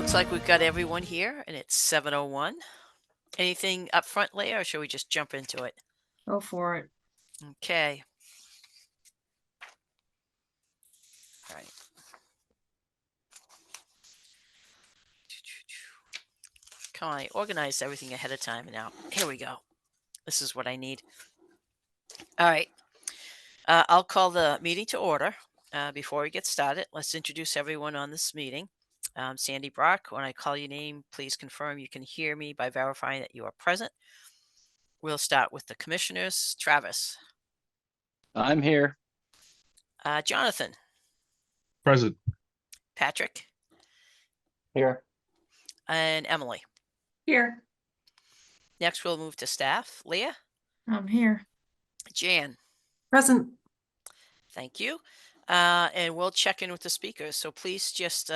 Looks like we've got everyone here, and it's 7:01. Anything up front, Leah, or should we just jump into it? Go for it. Okay. All right. Come on, I organized everything ahead of time, and now here we go. This is what I need. All right. I'll call the meeting to order. Before we get started, let's introduce everyone on this meeting. Sandy Brock, when I call your name, please confirm you can hear me by verifying that you are present. We'll start with the commissioners. Travis, I'm here. Jonathan, Present. Patrick, Here. and Emily. Here. Next, we'll move to staff. Leah, I'm here. Jan, Present. thank you. And we'll check in with the speakers. So please just,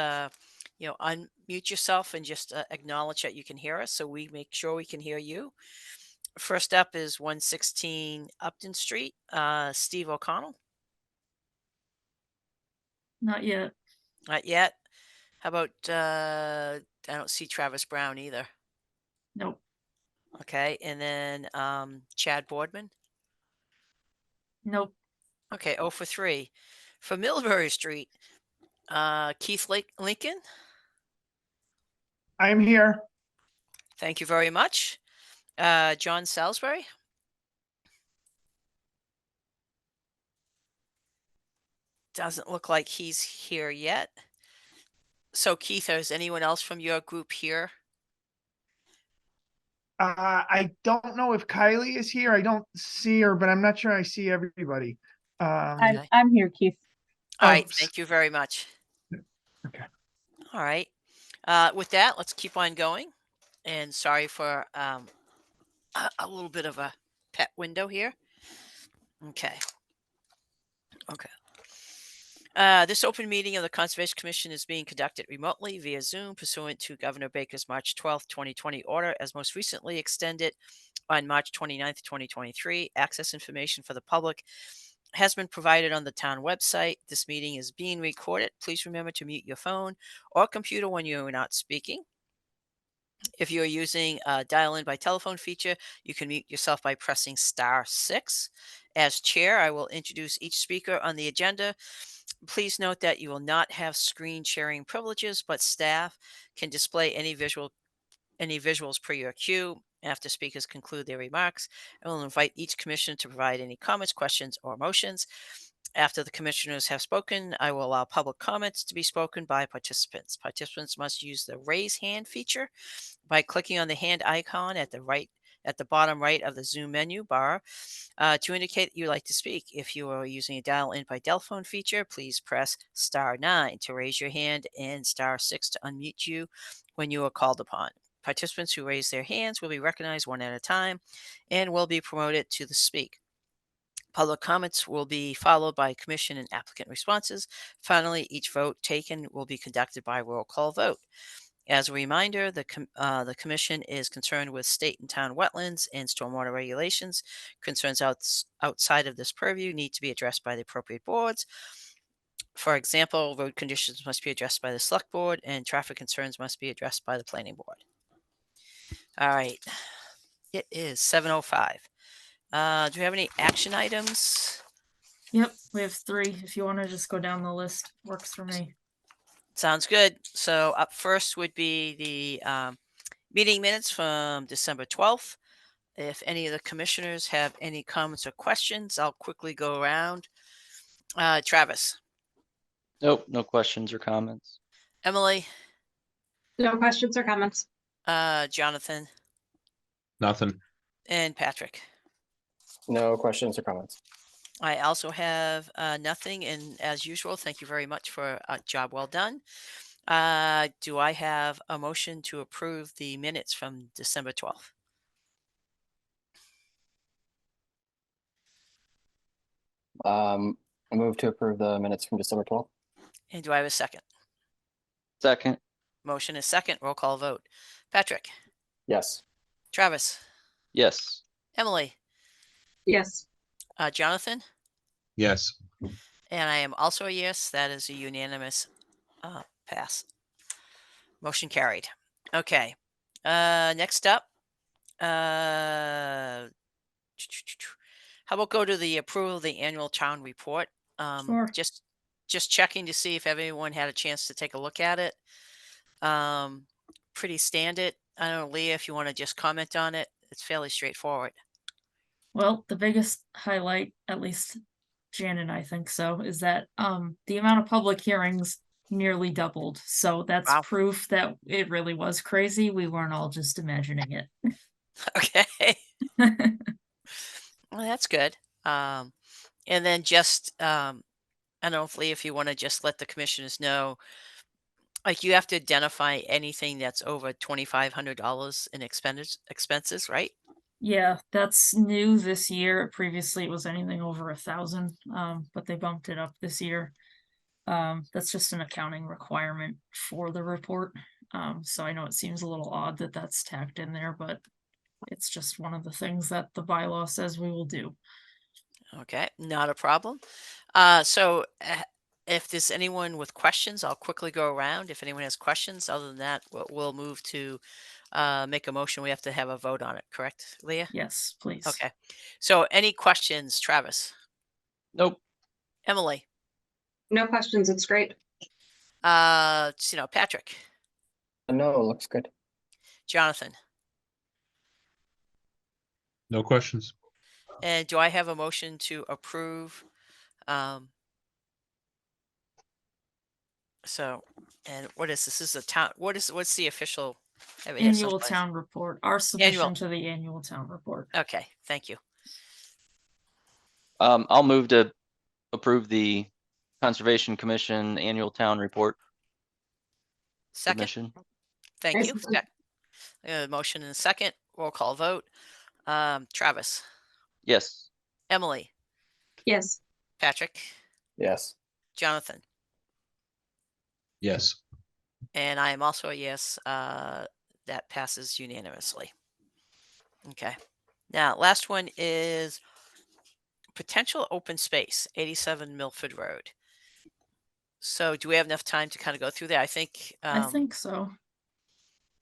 unmute yourself and just acknowledge that you can hear us so we make sure we can hear you. First up is 116 Upton Street, Steve O'Connell. Not yet. Not yet. How about, I don't see Travis Brown either. Nope. Okay. And then Chad Boardman. Nope. Okay. 0 for 3. For Millbury Street, Keith Lincoln. I'm here. Thank you very much. John Salisbury. Doesn't look like he's here yet. So Keith, is anyone else from your group here? I don't know if Kylie is here. I don't see her, but I'm not sure I see everybody. Okay. I'm here, Keith. All right. Oh, Thank you very much. Okay. All right. With that, let's keep on going. And sorry for a little bit of a pet window here. Okay. This open meeting of the Conservation Commission is being conducted remotely via Zoom pursuant to Governor Baker's March 12th, 2020 order, as most recently extended on March 29th, 2023. Access information for the public has been provided on the town website. This meeting is being recorded. Please remember to mute your phone or computer when you are not speaking. If you are using a dial-in by telephone feature, you can mute yourself by pressing *6. As chair, I will introduce each speaker on the agenda. Please note that you will not have screen sharing privileges, but staff can display any visuals per your cue. After speakers conclude their remarks, I will invite each commissioner to provide any comments, questions, or motions. After the commissioners have spoken, I will allow public comments to be spoken by participants. Participants must use the raise hand feature by clicking on the hand icon at the bottom right of the Zoom menu bar to indicate that you'd like to speak. If you are using a dial-in by telephone feature, please press *9 to raise your hand and *6 to unmute you when you are called upon. Participants who raise their hands will be recognized one at a time and will be promoted to the speak. Public comments will be followed by commission and applicant responses. Finally, each vote taken will be conducted by roll call vote. As a reminder, the commission is concerned with state and town wetlands and stormwater regulations. Concerns outside of this purview need to be addressed by the appropriate boards. For example, road conditions must be addressed by the select board and traffic concerns must be addressed by the planning board. All right. It is 7:05. Do you have any action items? Yep. We have 3. If you want to just go down the list, works for me. Sounds good. So up first would be the meeting minutes from December 12th. If any of the commissioners have any comments or questions, I'll quickly go around. Travis, Nope, no questions or comments. Emily, No questions or comments. Jonathan, Nothing. and Patrick. No questions or comments. I also have nothing, and as usual, thank you very much for a job well done. Do I have a motion to approve the minutes from December 12th? I move to approve the minutes from December 12th. And do I have a second? Second. Motion is second. Roll call vote. Patrick, Yes. Travis, Yes. Emily, Yes. Jonathan, Yes. and I am also a yes. That is a unanimous pass. Motion carried. Okay. Next up, how about go to the approval of the annual town report? Sure. Just checking to see if everyone had a chance to take a look at it. Pretty standard. I don't know, Leah, if you want to just comment on it. It's fairly straightforward. Well, the biggest highlight, at least Jan and I think so, is that the amount of public hearings nearly doubled. So that's Wow. proof that it really was crazy. We weren't all just imagining it. Okay. Well, that's good. And then just I don't know if Lee, if you want to just let the commissioners know, like you have to identify anything that's over $2,500 in expenses, right? Yeah, that's new this year. Previously it was anything over 1,000, but they bumped it up this year. That's just an accounting requirement for the report. So I know it seems a little odd that that's tacked in there, but it's just one of the things that the bylaw says we will do. Okay, not a problem. So if there's anyone with questions, I'll quickly go around. If anyone has questions, other than that, we'll move to make a motion. We have to have a vote on it, correct, Leah? Yes, please. Okay. So any questions, Travis? Nope. Emily? No questions. It's great. Patrick? No, it looks good. Jonathan? No questions. And do I have a motion to approve? And what is this? This is a town. What's the official? I have it here Annual someplace. town report, our submission to the annual town report. Okay, thank you. I'll move to approve the Conservation Commission Annual Town Report Second, submission. thank you. Motion and a second. Roll call vote. Travis, Yes. Emily, Yes. Patrick, Yes. Jonathan, Yes. and I am also a yes. That passes unanimously. Okay. Now, last one is potential open space, 87 Milford Road. So do we have enough time to kind of go through that? I think. I think so.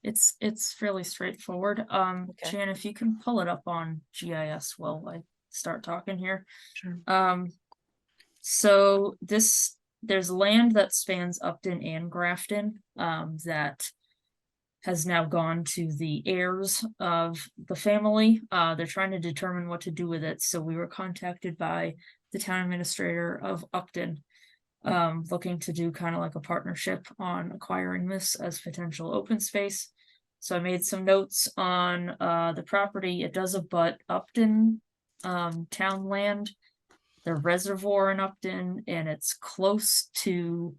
It's fairly straightforward. Okay. Jan, if you can pull it up on GIS while I start talking here. Sure. So there's land that spans Upton and Grafton, that has now gone to the heirs of the family. They're trying to determine what to do with it. So we were contacted by the town administrator of Upton, looking to do kind of like a partnership on acquiring this as potential open space. So I made some notes on the property. It does abut Upton town land, the reservoir in Upton, and it's close to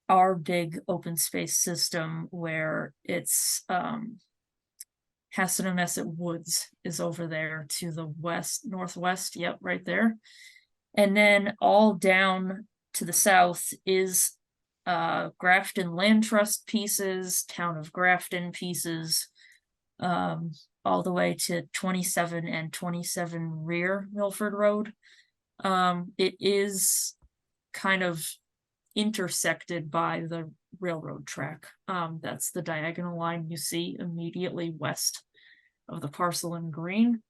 our big open space system where it's Hassanemet Woods is over there to the northwest, yep, right there. And then all down to the south is Grafton Land Trust pieces, Town of Grafton pieces, all the way to 27 and 27 Rear Milford Road. It is kind of intersected by the railroad track. That's the diagonal line you see immediately west of the parcel in green.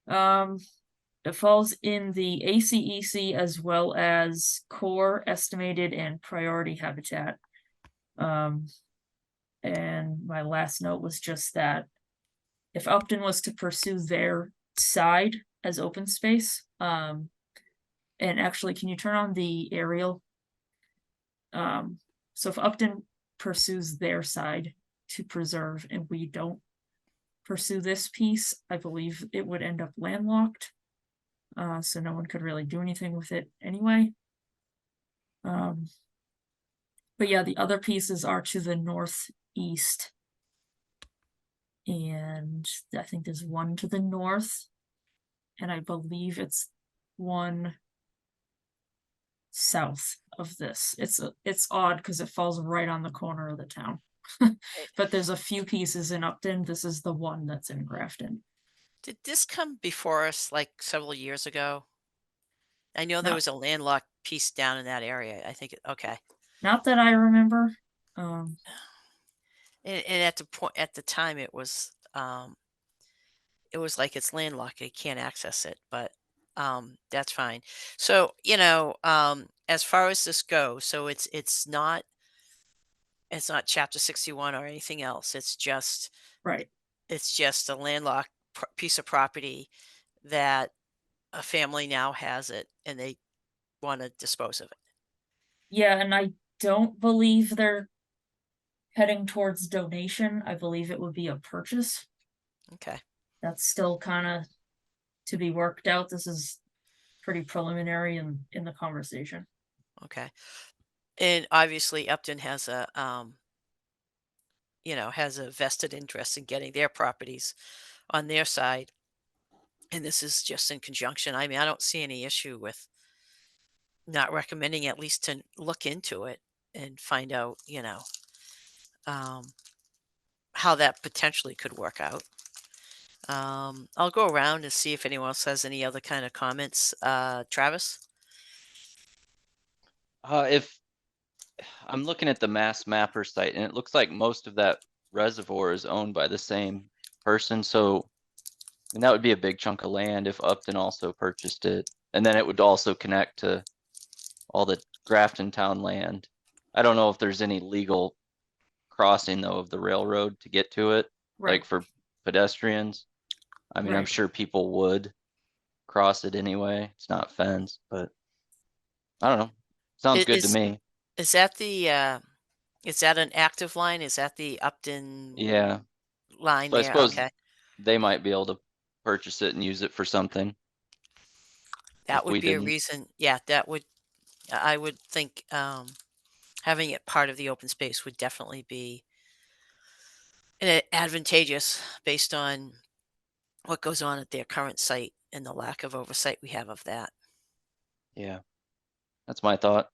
It falls in the ACEC as well as core, estimated, and priority habitat. And my last note was just that if Upton was to pursue their side as open space, and actually, can you turn on the aerial? So if Upton pursues their side to preserve and we don't pursue this piece, I believe it would end up landlocked. So no one could really do anything with it anyway. But yeah, the other pieces are to the northeast. And I think there's one to the north. And I believe it's one south of this. It's odd because it falls right on the corner of the town. But there's a few pieces in Upton. This is the one that's in Grafton. Did this come before us like several years ago? I know there No. was a landlocked piece down in that area. I think, okay. Not that I remember. And at the time, it was like it's landlocked. They can't access it, but that's fine. So, as far as this goes, so it's not chapter 61 or anything else. Right. It's just a landlocked piece of property that a family now has it and they want to dispose of it. Yeah, and I don't believe they're heading towards donation. I believe it would be a purchase. Okay. That's still kind of to be worked out. This is pretty preliminary in the conversation. Okay. And obviously Upton has has a vested interest in getting their properties on their side. And this is just in conjunction. I mean, I don't see any issue with not recommending at least to look into it and find out, um, how that potentially could work out. I'll go around and see if anyone else has any other kind of comments. Travis? If I'm looking at the Mass Mapper site and it looks like most of that reservoir is owned by the same person, so and that would be a big chunk of land if Upton also purchased it. And then it would also connect to all the Grafton Town land. I don't know if there's any legal crossing though of the railroad to get to it, like for pedestrians. I mean, I'm Right. sure people would cross it anyway. It's not fenced, but I don't know. Sounds good to Is me. is that is that an active line? Is that the Upton Yeah. line So I there? suppose Okay. they might be able to purchase it and use it for something. That If would we be a didn't. reason. Yeah, I would think having it part of the open space would definitely be advantageous based on what goes on at their current site and the lack of oversight we have of that. Yeah. That's my thought.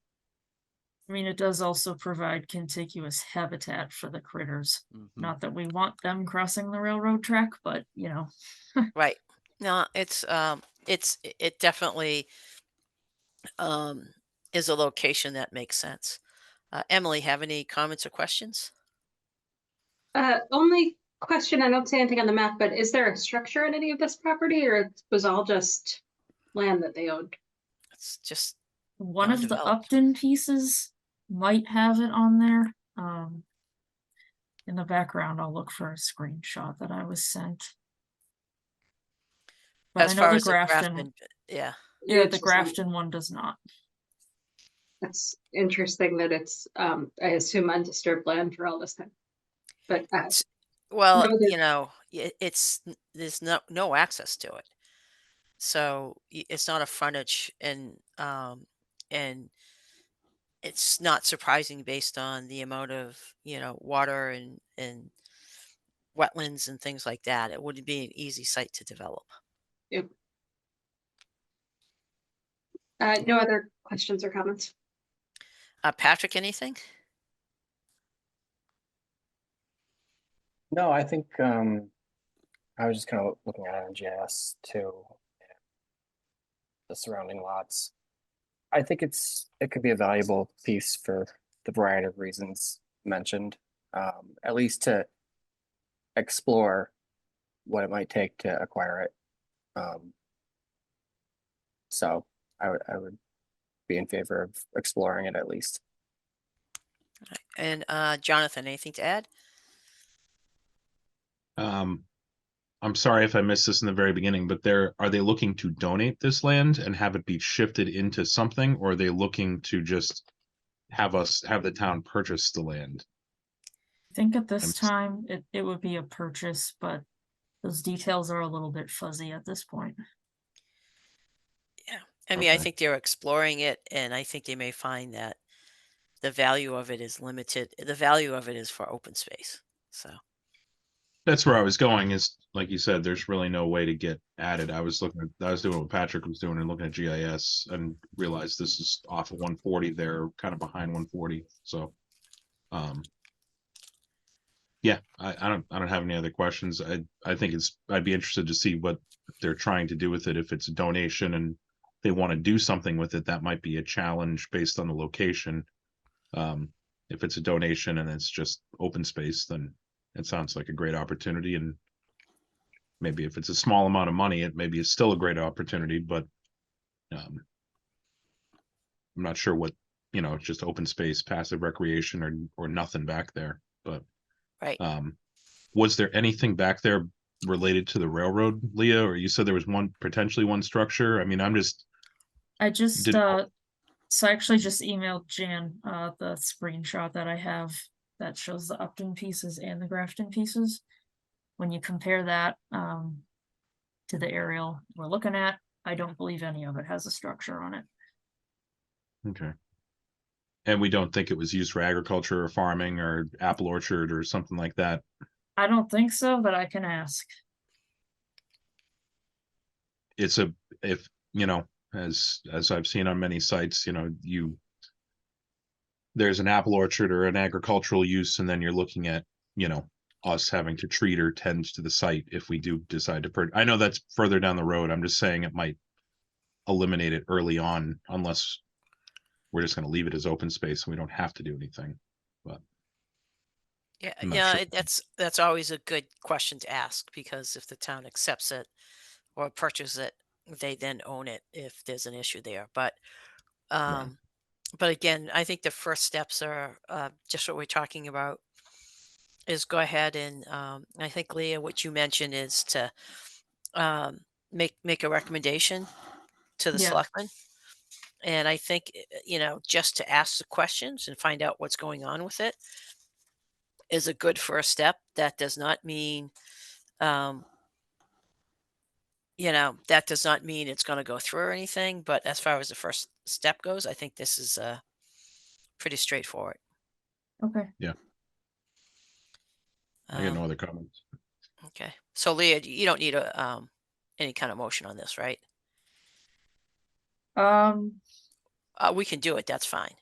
I mean, it does also provide contiguous habitat for the critters. Mhm. Not that we want them crossing the railroad track, but Right. No, it definitely um is a location that makes sense. Emily, have any comments or questions? Only question, I don't see anything on the map, but is there a structure in any of this property or it was all just land that they owned? It's just one of the undeveloped. Upton pieces might have it on there. In the background, I'll look for a screenshot that I was sent. But As I know far the as the Grafton, yeah. yeah, the Grafton one does not. That's interesting that it's, I assume undisturbed land for all this time. But, Well, no other- there's no access to it. So it's not a frontage and it's not surprising based on the amount of, water and wetlands and things like that. It wouldn't be an easy site to develop. Yep. No other questions or comments? Patrick, anything? No, I think I was just kind of looking at NGS too. The surrounding lots. I think it could be a valuable piece for the variety of reasons mentioned. At least to explore what it might take to acquire it. So I would be in favor of exploring it at least. And Jonathan, anything to add? I'm sorry if I missed this in the very beginning, but are they looking to donate this land and have it be shifted into something, or are they looking to just have the town purchase the land? I think at this I'm- time it would be a purchase, but those details are a little bit fuzzy at this point. Yeah. I mean, I Okay. think they're exploring it and I think they may find that the value of it is limited. The value of it is for open space. So That's where I was going, is like you said, there's really no way to get added. I was doing what Patrick was doing and looking at GIS and realized this is off of 140 there, kind of behind 140. So yeah, I don't have any other questions. I think I'd be interested to see what they're trying to do with it. If it's a donation and they want to do something with it, that might be a challenge based on the location. if it's a donation and it's just open space, then it sounds like a great opportunity. And maybe if it's a small amount of money, it maybe is still a great opportunity, but I'm not sure what, just open space, passive recreation or nothing back there. But Right. was there anything back there related to the railroad, Leah? Or you said there was potentially one structure? I mean, I just, Did- so I actually just emailed Jan, the screenshot that I have that shows the Upton pieces and the Grafton pieces. When you compare that, to the aerial we're looking at, I don't believe any of it has a structure on it. Okay. And we don't think it was used for agriculture or farming or apple orchard or something like that. I don't think so, but I can ask. It's if as I've seen on many sites, there's an apple orchard or an agricultural use, and then you're looking at, us having to treat or tend to the site if we do decide to I know that's further down the road. I'm just saying it might eliminate it early on, unless we're just going to leave it as open space and we don't have to do anything. But Yeah, I'm not yeah, sure. that's always a good question to ask, because if the town accepts it or purchases it, they then own it if there's an issue there. But again, I think the first steps are just what we're talking about, is go ahead and I think, Leah, what you mentioned is to make a recommendation to the Yeah. selectmen. And I think, just to ask the questions and find out what's going on with it is a good first step. That does not mean, that does not mean it's going to go through or anything. But as far as the first step goes, I think this is pretty straightforward. Okay. I got no Um, other comments. okay. So, Leah, you don't need any kind of motion on this, right? We can do it. That's fine.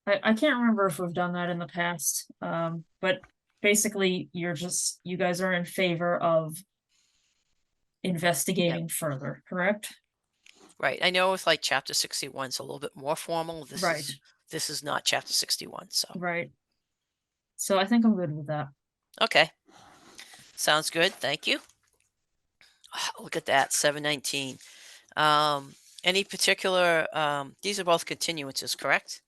I can't remember if we've done that in the past, but basically you guys are in favor of investigating further, correct? Right. I know with like chapter 61 is a little bit more formal. Right. This is not chapter 61. So, Right. So I think I'm good with that. okay. Sounds good. Thank you. Look at that. 719. Any particular, these are both continuances, correct?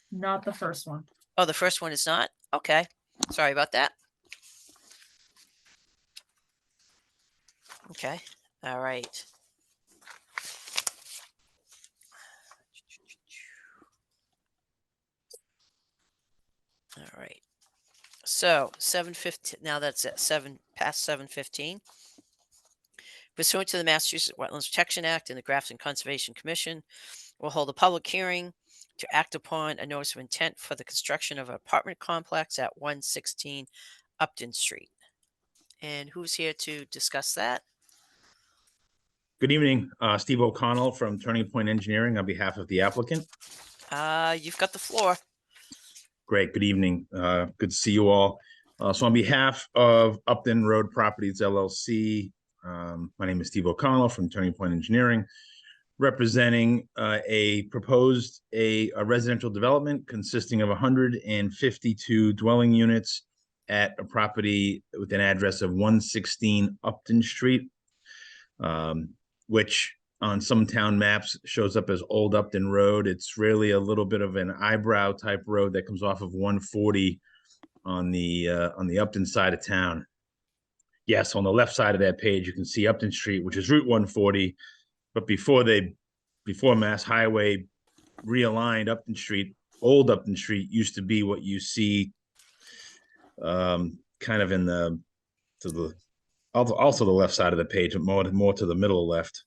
Not the first one. Oh, the first one is not? Okay. Sorry about that. Okay. All right. All right. So 7:15. Now that's at past 7:15. Pursuant to the Massachusetts Wetlands Protection Act and the Grafton Conservation Commission, will hold a public hearing to act upon a notice of intent for the construction of an apartment complex at 116 Upton Street. And who's here to discuss that? Good evening, Steve O'Connell from Turning Point Engineering on behalf of the applicant. You've got the floor. Great, good evening. Good to see you all. So on behalf of Upton Road Properties LLC, my name is Steve O'Connell from Turning Point Engineering, representing a proposed a residential development consisting of 152 dwelling units at a property with an address of 116 Upton Street, which on some town maps shows up as Old Upton Road. It's really a little bit of an eyebrow type road that comes off of 140 on the Upton side of town. Yes, on the left side of that page, you can see Upton Street, which is Route 140. But before Mass Highway realigned Upton Street, Old Upton Street used to be what you see kind of also the left side of the page, more to the middle left.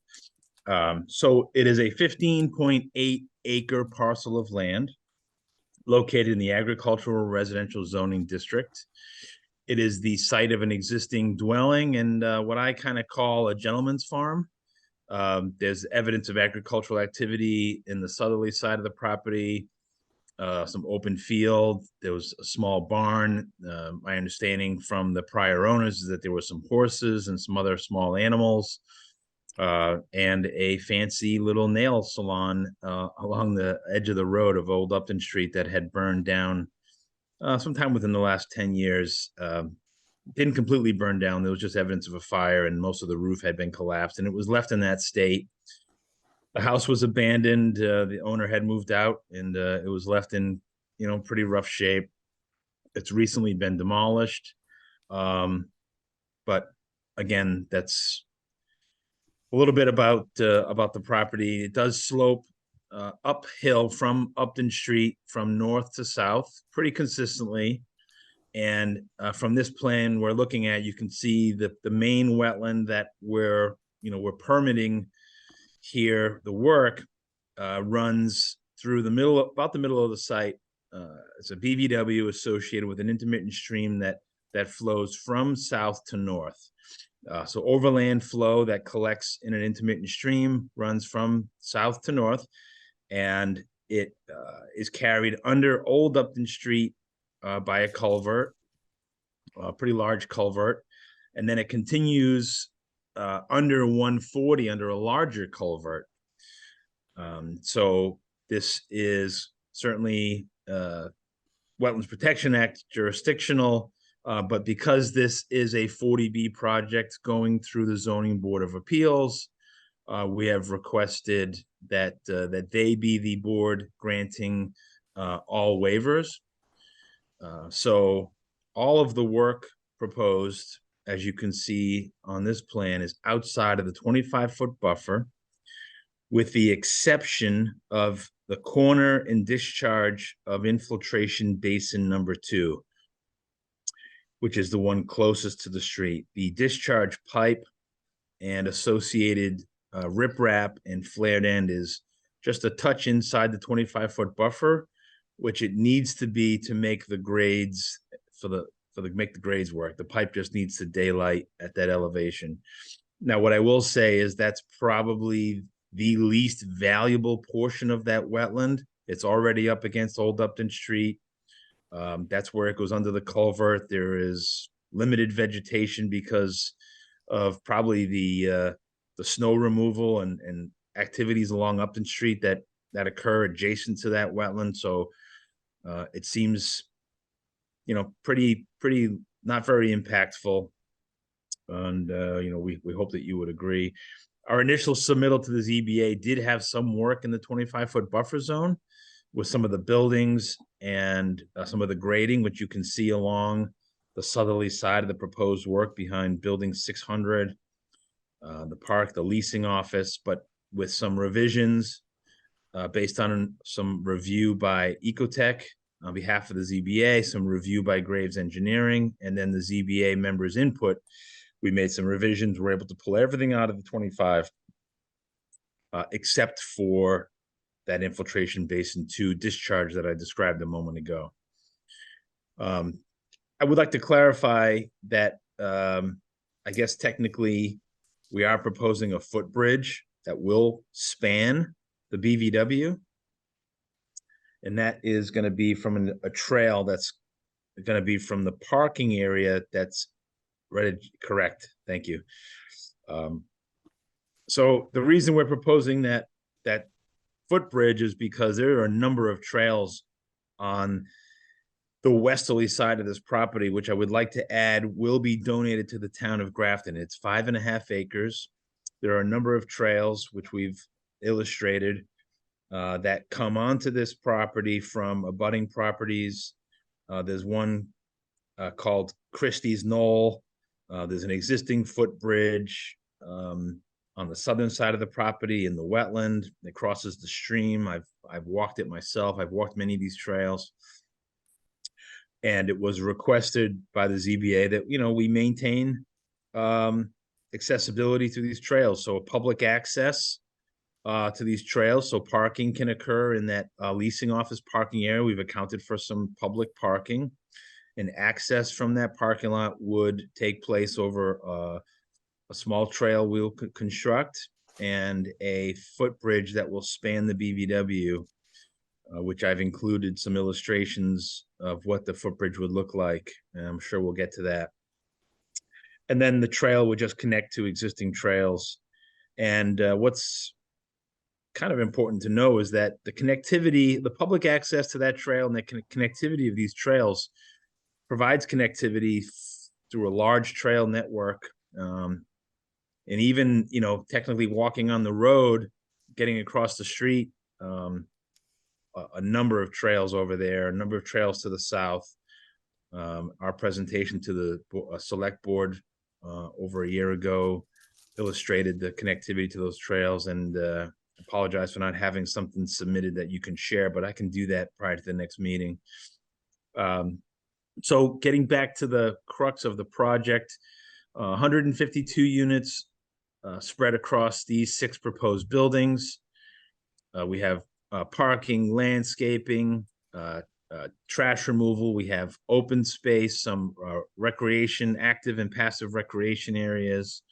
So it is a 15.8 acre parcel of land located in the agricultural residential zoning district. It is the site of an existing dwelling and what I kind of call a gentleman's farm. There's evidence of agricultural activity in the southerly side of the property, some open field. There was a small barn. My understanding from the prior owners is that there were some horses and some other small animals. and a fancy little nail salon along the edge of the road of Old Upton Street that had burned down sometime within the last 10 years. Didn't completely burn down. There was just evidence of a fire, and most of the roof had been collapsed, and it was left in that state. The house was abandoned. The owner had moved out, and it was left in, pretty rough shape. It's recently been demolished. But again, that's a little bit about the property. It does slope uphill from Upton Street from north to south pretty consistently. And from this plan we're looking at, you can see the main wetland that we're permitting here. The work runs through about the middle of the site. It's a BVW associated with an intermittent stream that flows from south to north. So overland flow that collects in an intermittent stream runs from south to north, and it is carried under Old Upton Street by a culvert, a pretty large culvert, and then it continues under 140 under a larger culvert. So this is certainly Wetlands Protection Act jurisdictional, but because this is a 40B project going through the Zoning Board of Appeals, we have requested that they be the board granting all waivers. So all of the work proposed, as you can see on this plan, is outside of the 25-foot buffer, with the exception of the corner and discharge of infiltration basin number 2, which is the one closest to the street. The discharge pipe and associated riprap and flared end is just a touch inside the 25-foot buffer, which it needs to be to make the grades make the grades work. The pipe just needs to daylight at that elevation. Now, what I will say is that's probably the least valuable portion of that wetland. It's already up against Old Upton Street. That's where it goes under the culvert. There is limited vegetation because of probably the snow removal and activities along Upton Street that occur adjacent to that wetland. So it seems, pretty not very impactful. And we hope that you would agree. Our initial submittal to the ZBA did have some work in the 25-foot buffer zone with some of the buildings and some of the grading, which you can see along the southerly side of the proposed work behind building 600, the park, the leasing office, but with some revisions based on some review by Ecotech on behalf of the ZBA, some review by Graves Engineering, and then the ZBA members' input. We made some revisions. We're able to pull everything out of the 25, except for that infiltration basin 2 discharge that I described a moment ago. I would like to clarify that I guess technically we are proposing a footbridge that will span the BVW. And that is going to be from a trail that's going to be from the parking area that's correct. Thank you. So the reason we're proposing that footbridge is because there are a number of trails on the westerly side of this property, which I would like to add will be donated to the town of Grafton. It's 5.5 acres. There are a number of trails, which we've illustrated, that come onto this property from abutting properties. There's one called Christie's Knoll. There's an existing footbridge on the southern side of the property in the wetland that crosses the stream. I've walked it myself. I've walked many of these trails. And it was requested by the ZBA that, we maintain accessibility to these trails. So public access to these trails, so parking can occur in that leasing office parking area. We've accounted for some public parking, and access from that parking lot would take place over a small trail we'll construct and a footbridge that will span the BVW, which I've included some illustrations of what the footbridge would look like, and I'm sure we'll get to that. And then the trail would just connect to existing trails. And what's kind of important to know is that the connectivity, the public access to that trail and the connectivity of these trails provides connectivity through a large trail network. And even, you know, technically walking on the road, getting across the street, a number of trails over there, a number of trails to the south. Our presentation to the select board over a year ago illustrated the connectivity to those trails, and apologize for not having something submitted that you can share, but I can do that prior to the next meeting. So getting back to the crux of the project, 152 units spread across these 6 proposed buildings. We have parking, landscaping, trash removal. We have open space, some recreation, active and passive recreation areas.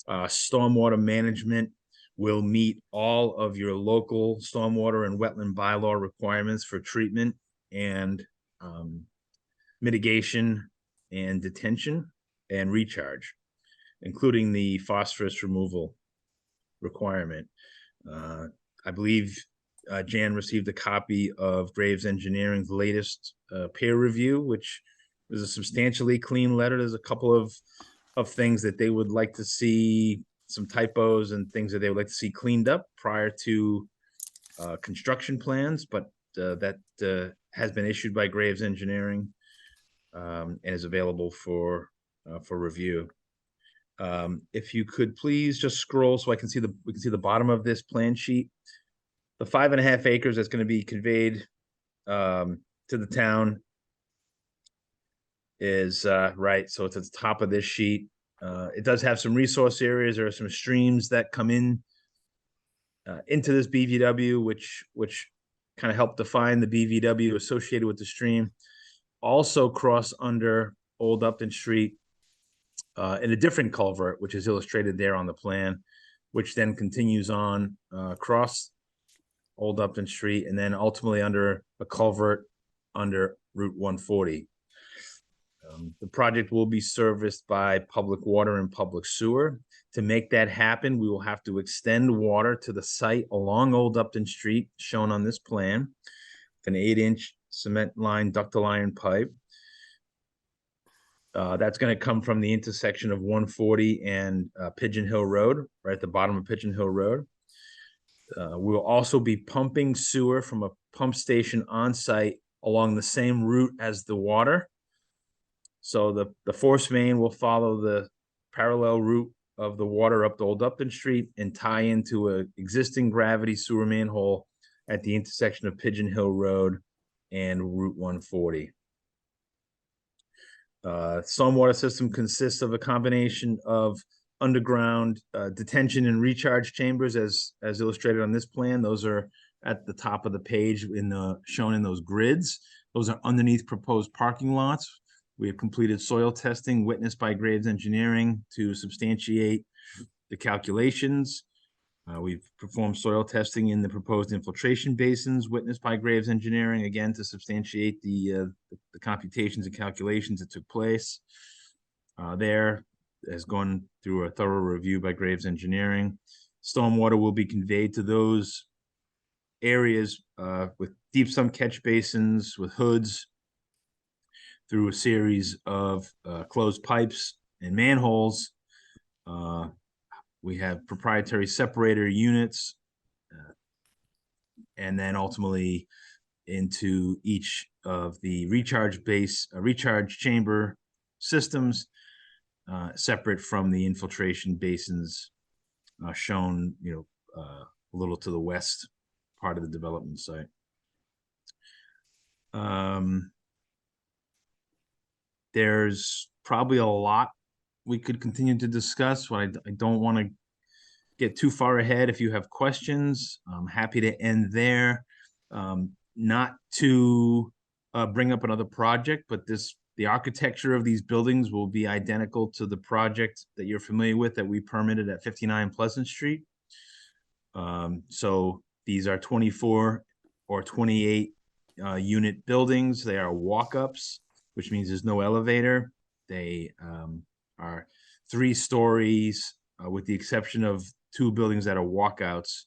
Stormwater management will meet all of your local stormwater and wetland bylaw requirements for treatment and mitigation and detention and recharge, including the phosphorus removal requirement. I believe Jan received a copy of Graves Engineering's latest peer review, which is a substantially clean letter. There's a couple of things that they would like to see, some typos and things that they would like to see cleaned up prior to construction plans, but that has been issued by Graves Engineering and is available for review. If you could please just scroll so we can see the bottom of this plan sheet. The 5.5 acres that's going to be conveyed to the town is right. So it's at the top of this sheet. It does have some resource areas. There are some streams that come in into this BVW, which kind of help define the BVW associated with the stream. Also cross under Old Upton Street in a different culvert, which is illustrated there on the plan, which then continues on across Old Upton Street and then ultimately under a culvert under Route 140. The project will be serviced by public water and public sewer. To make that happen, we will have to extend water to the site along Old Upton Street, shown on this plan, with an 8-inch cement line ductile iron pipe. That's going to come from the intersection of 140 and Pigeon Hill Road, right at the bottom of Pigeon Hill Road. We will also be pumping sewer from a pump station on site along the same route as the water. So the force main will follow the parallel route of the water up to Old Upton Street and tie into an existing gravity sewer manhole at the intersection of Pigeon Hill Road and Route 140. Stormwater system consists of a combination of underground detention and recharge chambers as illustrated on this plan. Those are at the top of the page shown in those grids. Those are underneath proposed parking lots. We have completed soil testing witnessed by Graves Engineering to substantiate the calculations. We've performed soil testing in the proposed infiltration basins witnessed by Graves Engineering, again, to substantiate the computations and calculations that took place. There has gone through a thorough review by Graves Engineering. Stormwater will be conveyed to those areas with deep sump catch basins, with hoods, through a series of closed pipes and manholes. We have proprietary separator units, and then ultimately into each of the recharge chamber systems, separate from the infiltration basins shown, a little to the west part of the development site. There's probably a lot we could continue to discuss. I don't want to get too far ahead. If you have questions, I'm happy to end there. Not to bring up another project, but the architecture of these buildings will be identical to the project that you're familiar with that we permitted at 59 Pleasant Street. So these are 24 or 28 unit buildings. They are walk-ups, which means there's no elevator. They are 3 stories, with the exception of two buildings that are walkouts.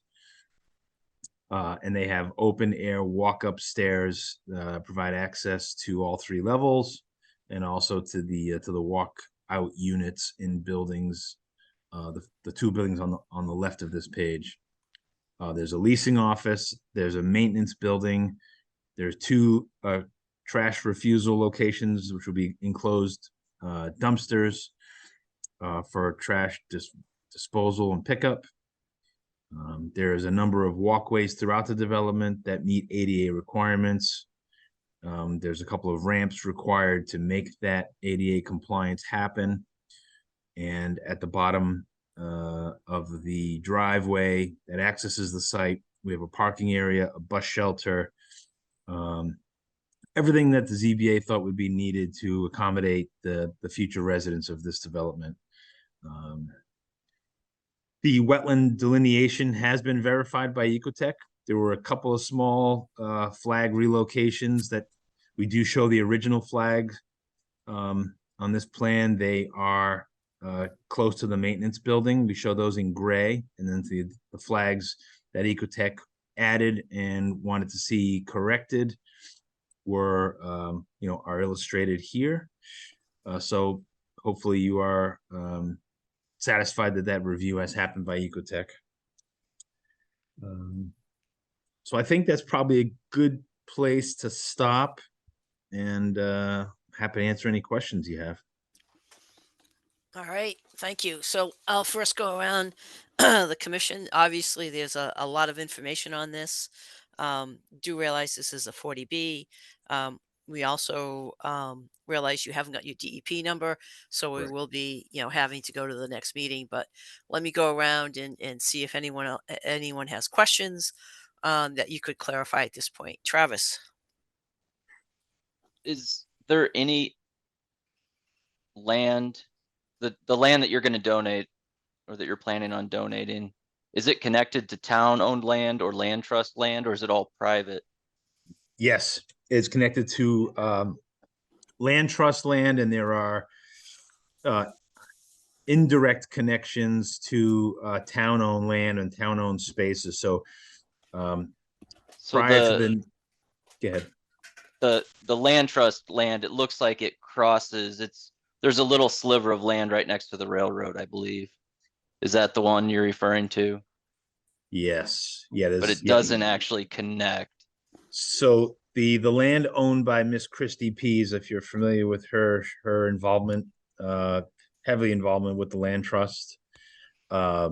And they have open air walk-up stairs, provide access to all three levels and also to the walk-out units in buildings, the two buildings on the left of this page. There's a leasing office, there's a maintenance building, there's two trash refusal locations, which will be enclosed dumpsters for trash disposal and pickup. There's a number of walkways throughout the development that meet ADA requirements. There's a couple of ramps required to make that ADA compliance happen. And at the bottom of the driveway that accesses the site, we have a parking area, a bus shelter, everything that the ZBA thought would be needed to accommodate the future residents of this development. The wetland delineation has been verified by Ecotech. There were a couple of small flag relocations that we do show the original flag on this plan. They are close to the maintenance building. We show those in gray, and then the flags that Ecotech added and wanted to see corrected were, are illustrated here. So hopefully you are satisfied that review has happened by Ecotech. So I think that's probably a good place to stop, and happy to answer any questions you have. All right, thank you. So I'll first go around the commission. Obviously, there's a lot of information on this. Do realize this is a 40B. We also realize you haven't got your DEP number, so we Correct. will be, having to go to the next meeting. But let me go around and see if anyone has questions that you could clarify at this point. Travis. Is there any land, the land that you're going to donate or that you're planning on donating, is it connected to town-owned land or land trust land, or is it all private? Yes, it's connected to land trust land, and there are indirect connections to town-owned land and town-owned spaces. So So prior to the, go ahead. The land trust land, it looks like it crosses, there's a little sliver of land right next to the railroad, I believe. Is that the one you're referring to? Yes, yeah, But it doesn't actually connect. So the land owned by Miss Christy Pease, if you're familiar with her involvement, heavy involvement with the land trust. I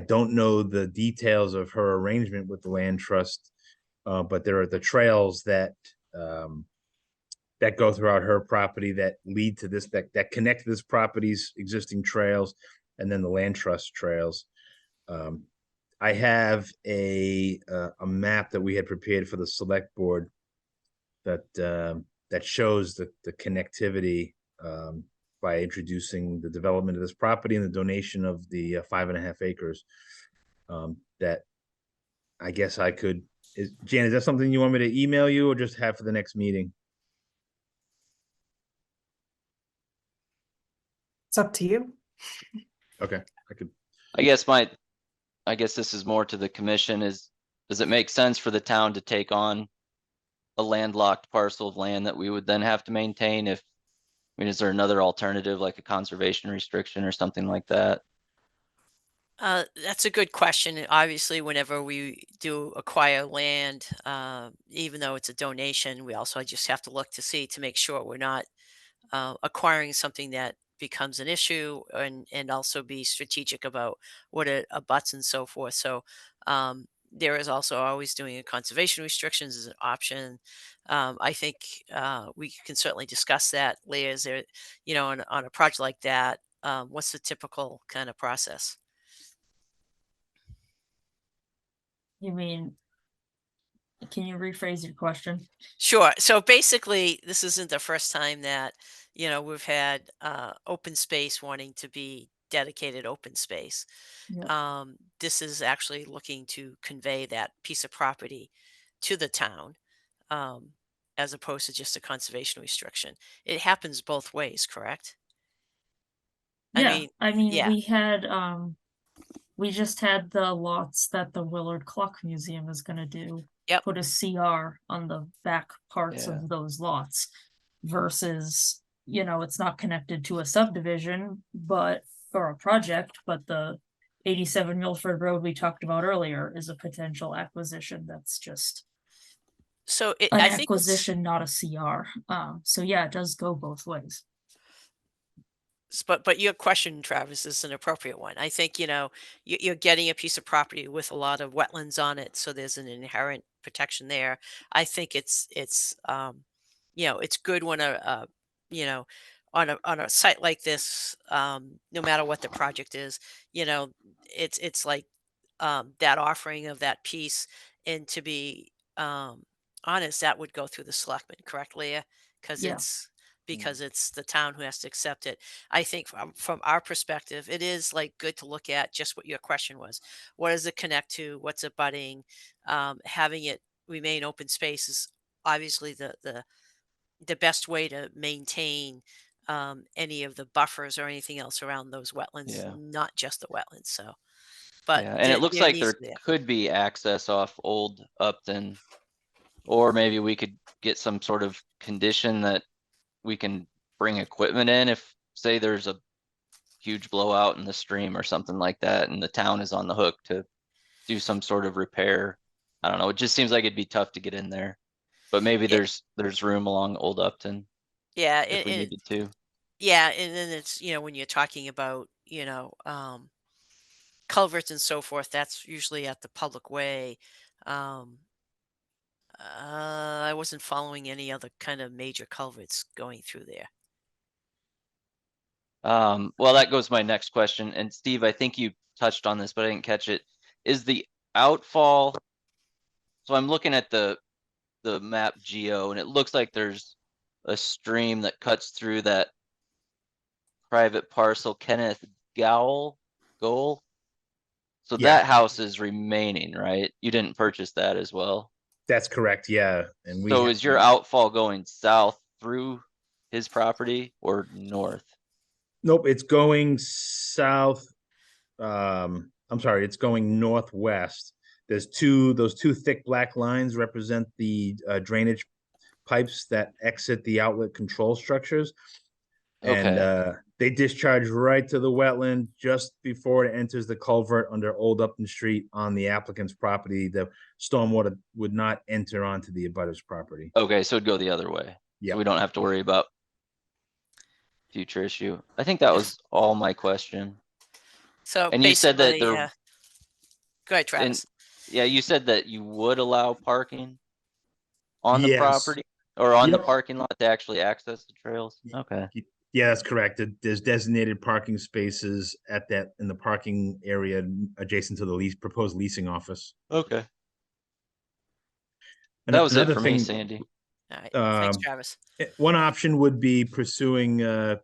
don't know the details of her arrangement with the land trust, but there are the trails that that go throughout her property that lead to this, that connect this property's existing trails, and then the land trust trails. I have a map that we had prepared for the select board that that shows the connectivity by introducing the development of this property and the donation of the 5.5 acres. That I guess I could. Jan, is that something you want me to email you or just have for the next meeting? It's up to you. Okay, I could. I guess this is more to the commission, does it make sense for the town to take on a landlocked parcel of land that we would then have to maintain is there another alternative like a conservation restriction or something like that? That's a good question. And obviously, whenever we do acquire land, even though it's a donation, we also just have to look to make sure we're not acquiring something that becomes an issue, and also be strategic about what it abuts and so forth. So there is also always doing a conservation restrictions as an option. I think we can certainly discuss that later. Is there, on a project like that, what's the typical kind of process? You mean, can you rephrase your question? Sure. So basically, this isn't the first time that, we've had open space wanting to be dedicated open space. Yeah. This is actually looking to convey that piece of property to the town, as opposed to just a conservation restriction. It happens both ways, correct? Yeah, I mean, yeah. we just had the lots that the Willard Clock Museum is gonna do. Yep. Put a CR on the back parts Yeah. of those lots versus, you know, it's not connected to a subdivision, but, or a project, but the 87 Milford Road we talked about earlier is a potential acquisition that's just So an I think acquisition, not a CR. So yeah, it does go both ways. but your question, Travis, is an appropriate one. I think, you're getting a piece of property with a lot of wetlands on it, so there's an inherent protection there. I think it's good when you know, on a site like this, no matter what the project is, it's like that offering of that piece, and to be honest, that would go through the selectmen, correct, Leah? Because Yeah. it's the town who has to accept it. I think from our perspective, it is like good to look at just what your question was. What does it connect to? What's it budding? Having it remain open space is obviously the best way to maintain any of the buffers or anything else around those wetlands, Yeah. not just the wetlands. So, but Yeah, and it looks there like needs there to be could be access off Old Upton. Or maybe we could get some sort of condition that we can bring equipment in if, say, there's a huge blowout in the stream or something like that, and the town is on the hook to do some sort of repair. I don't know, it just seems like it'd be tough to get in there. But maybe Yeah. there's room along Old Upton Yeah, if we and needed to. yeah, and then it's when you're talking about culverts and so forth, that's usually at the public way. Um, I wasn't following any other kind of major culverts going through there. Well, that goes to my next question. And Steve, I think you touched on this, but I didn't catch it. Is the outfall? So I'm looking at the map geo, and it looks like there's a stream that cuts through that private parcel, Kenneth Gowl. So Yeah. that house is remaining, right? You didn't purchase that as well. That's correct, yeah, and we. So is your outfall going south through his property or north? Nope, it's going south. I'm sorry, it's going northwest. Those two thick black lines represent the drainage pipes that exit the outlet control structures. And Okay. they discharge right to the wetland just before it enters the culvert under Old Upton Street on the applicant's property. The stormwater would not enter onto the abutter's property. Okay, so it'd go the other way. So Yeah. we don't have to worry about future issue. I think that was all my question. So And you said that basically, there, go ahead, Travis. yeah, you said that you would allow parking on the Yes. property or on the Yep. parking lot to actually access the trails? Okay. Yeah, that's correct. There's designated parking spaces in the parking area adjacent to the proposed leasing office. Okay. And That was it another for me, thing, Sandy. All right, thanks, um, Travis. one option would be pursuing, the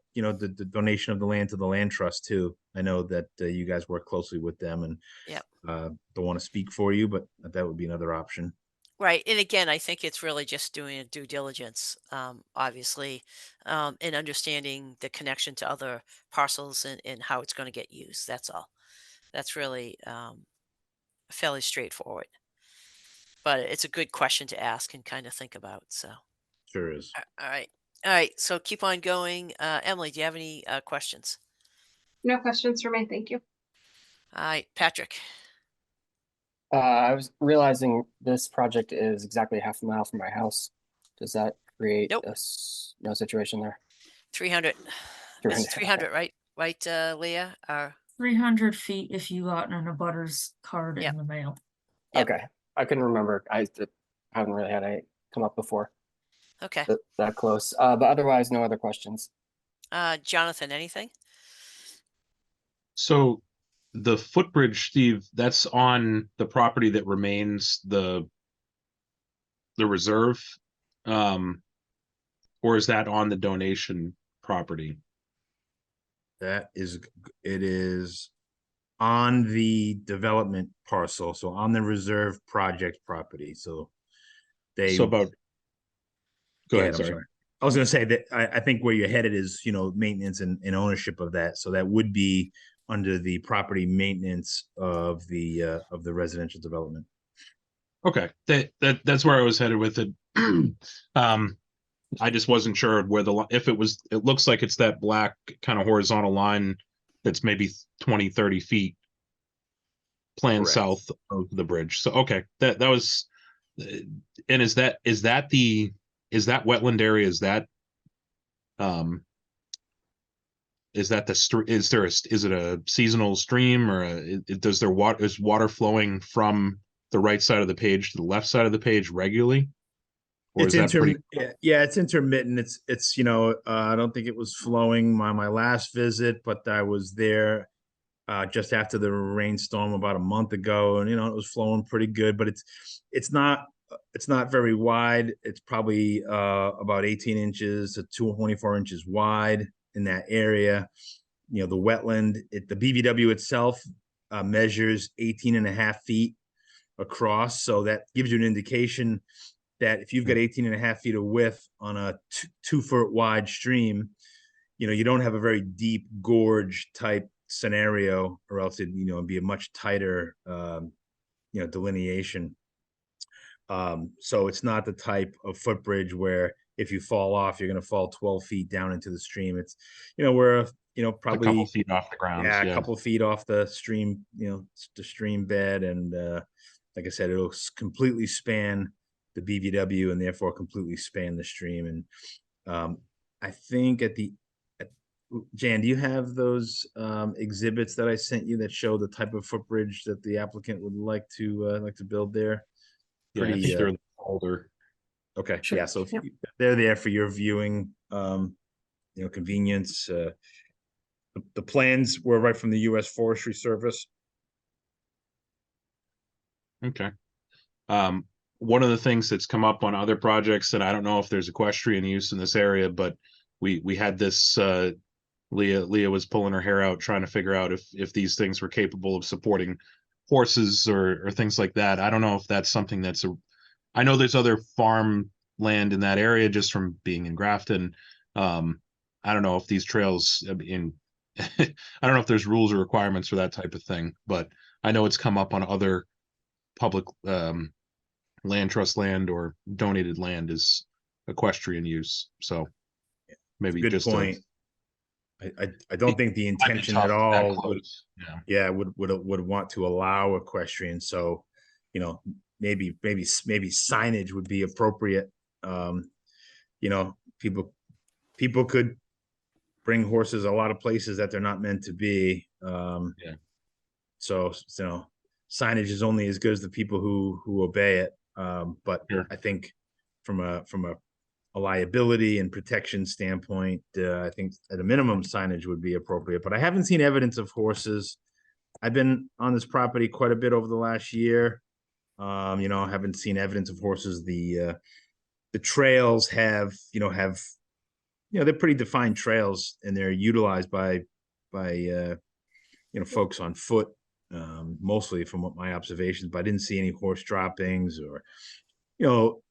donation of the land to the land trust too. I know that you guys work closely with them and Yep. don't want to speak for you, but that would be another option. Right, and again, I think it's really just doing a due diligence, obviously, and understanding the connection to other parcels and how it's going to get used. That's all. That's really fairly straightforward, but it's a good question to ask and kind of think about. So, Sure is. all right, all right. So keep on going. Emily, do you have any questions? No questions for me, thank you. All right, Patrick. I was realizing this project is exactly half a mile from my house. Does that create Nope. no situation there? 300. This is 300, 300, right? Right, Leah? 300 feet if you got an abutter's card Yep. in the mail. Yep. Okay, I couldn't remember. I haven't really had it come up before Okay. that close. But otherwise, no other questions. Jonathan, anything? So the footbridge, Steve, that's on the property that remains the reserve, or is that on the donation property? It is on the development parcel, so on the reserve project property. So So about. Go Yeah, ahead, I'm sorry. I was gonna say that I think where you're headed is, maintenance and ownership of that. So that would be under the property maintenance of the residential development. Okay, that's where I was headed with it. I just wasn't sure where if it was, it looks like it's that black kind of horizontal line that's maybe 20, 30 feet planned Correct. south of the bridge. So, okay, that was, and is that wetland area? Is that is it a seasonal stream, or is water flowing from the right side of the page to the left side of the page regularly? Or It's is that pretty? yeah, it's intermittent. It's I don't think it was flowing my last visit, but I was there just after the rainstorm about a month ago, and it was flowing pretty good, but it's not very wide. It's probably about 18 inches to 24 inches wide in that area. The wetland, the BVW itself measures 18.5 feet across, so that gives you an indication that if you've got 18.5 feet of width on a 2 foot wide stream, you don't have a very deep gorge type scenario, or else it'd be a much tighter delineation. So it's not the type of footbridge where if you fall off, you're going to fall 12 feet down into the stream. It's we're probably a couple feet off the ground. Yeah, a couple feet off the stream, the stream bed, and like I said, it'll completely span the BVW and therefore completely span the stream. And I think Jan, do you have those exhibits that I sent you that show the type of footbridge that the applicant would like to build there? Yeah, I think they're in the folder. Okay, Sure. yeah. So if they're there for your viewing, convenience. The plans were right from the U.S. Forestry Service. Okay. One of the things that's come up on other projects, and I don't know if there's equestrian use in this area, but we had this, Leah was pulling her hair out trying to figure out if these things were capable of supporting horses or things like that. I don't know if that's something I know there's other farm land in that area just from being in Grafton. I don't know if these trails I don't know if there's rules or requirements for that type of thing, but I know it's come up on other public land trust land or donated land is equestrian use. So maybe Good just point. I don't think the intention at all would want to allow equestrian. So, maybe signage would be appropriate. People could bring horses a lot of places that they're not meant to be. So signage is only as good as the people who obey it. But Sure. I think from a liability and protection standpoint, I think at a minimum signage would be appropriate. But I haven't seen evidence of horses. I've been on this property quite a bit over the last year. I haven't seen evidence of horses. The trails have they're pretty defined trails, and they're utilized by folks on foot, mostly from what my observations, but I didn't see any horse droppings or,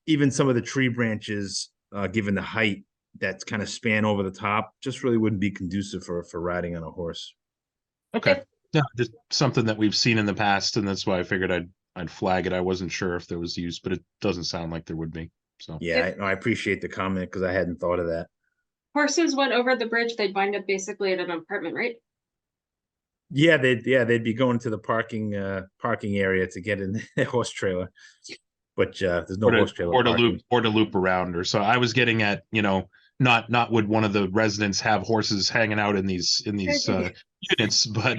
even some of the tree branches, given the height that's kind of span over the top, just really wouldn't be conducive for riding on a horse. Okay. Yeah, just something that we've seen in the past, and that's why I figured I'd flag it. I wasn't sure if there was use, but it doesn't sound like there would be. So yeah, I appreciate the comment because I hadn't thought of that. Horses went over the bridge, they'd wind up basically at an apartment, right? Yeah, they'd be going to the parking area to get in the horse trailer, but there's no horse trailer or to loop around. Or so I was getting at, not would one of the residents have horses hanging out in these units, but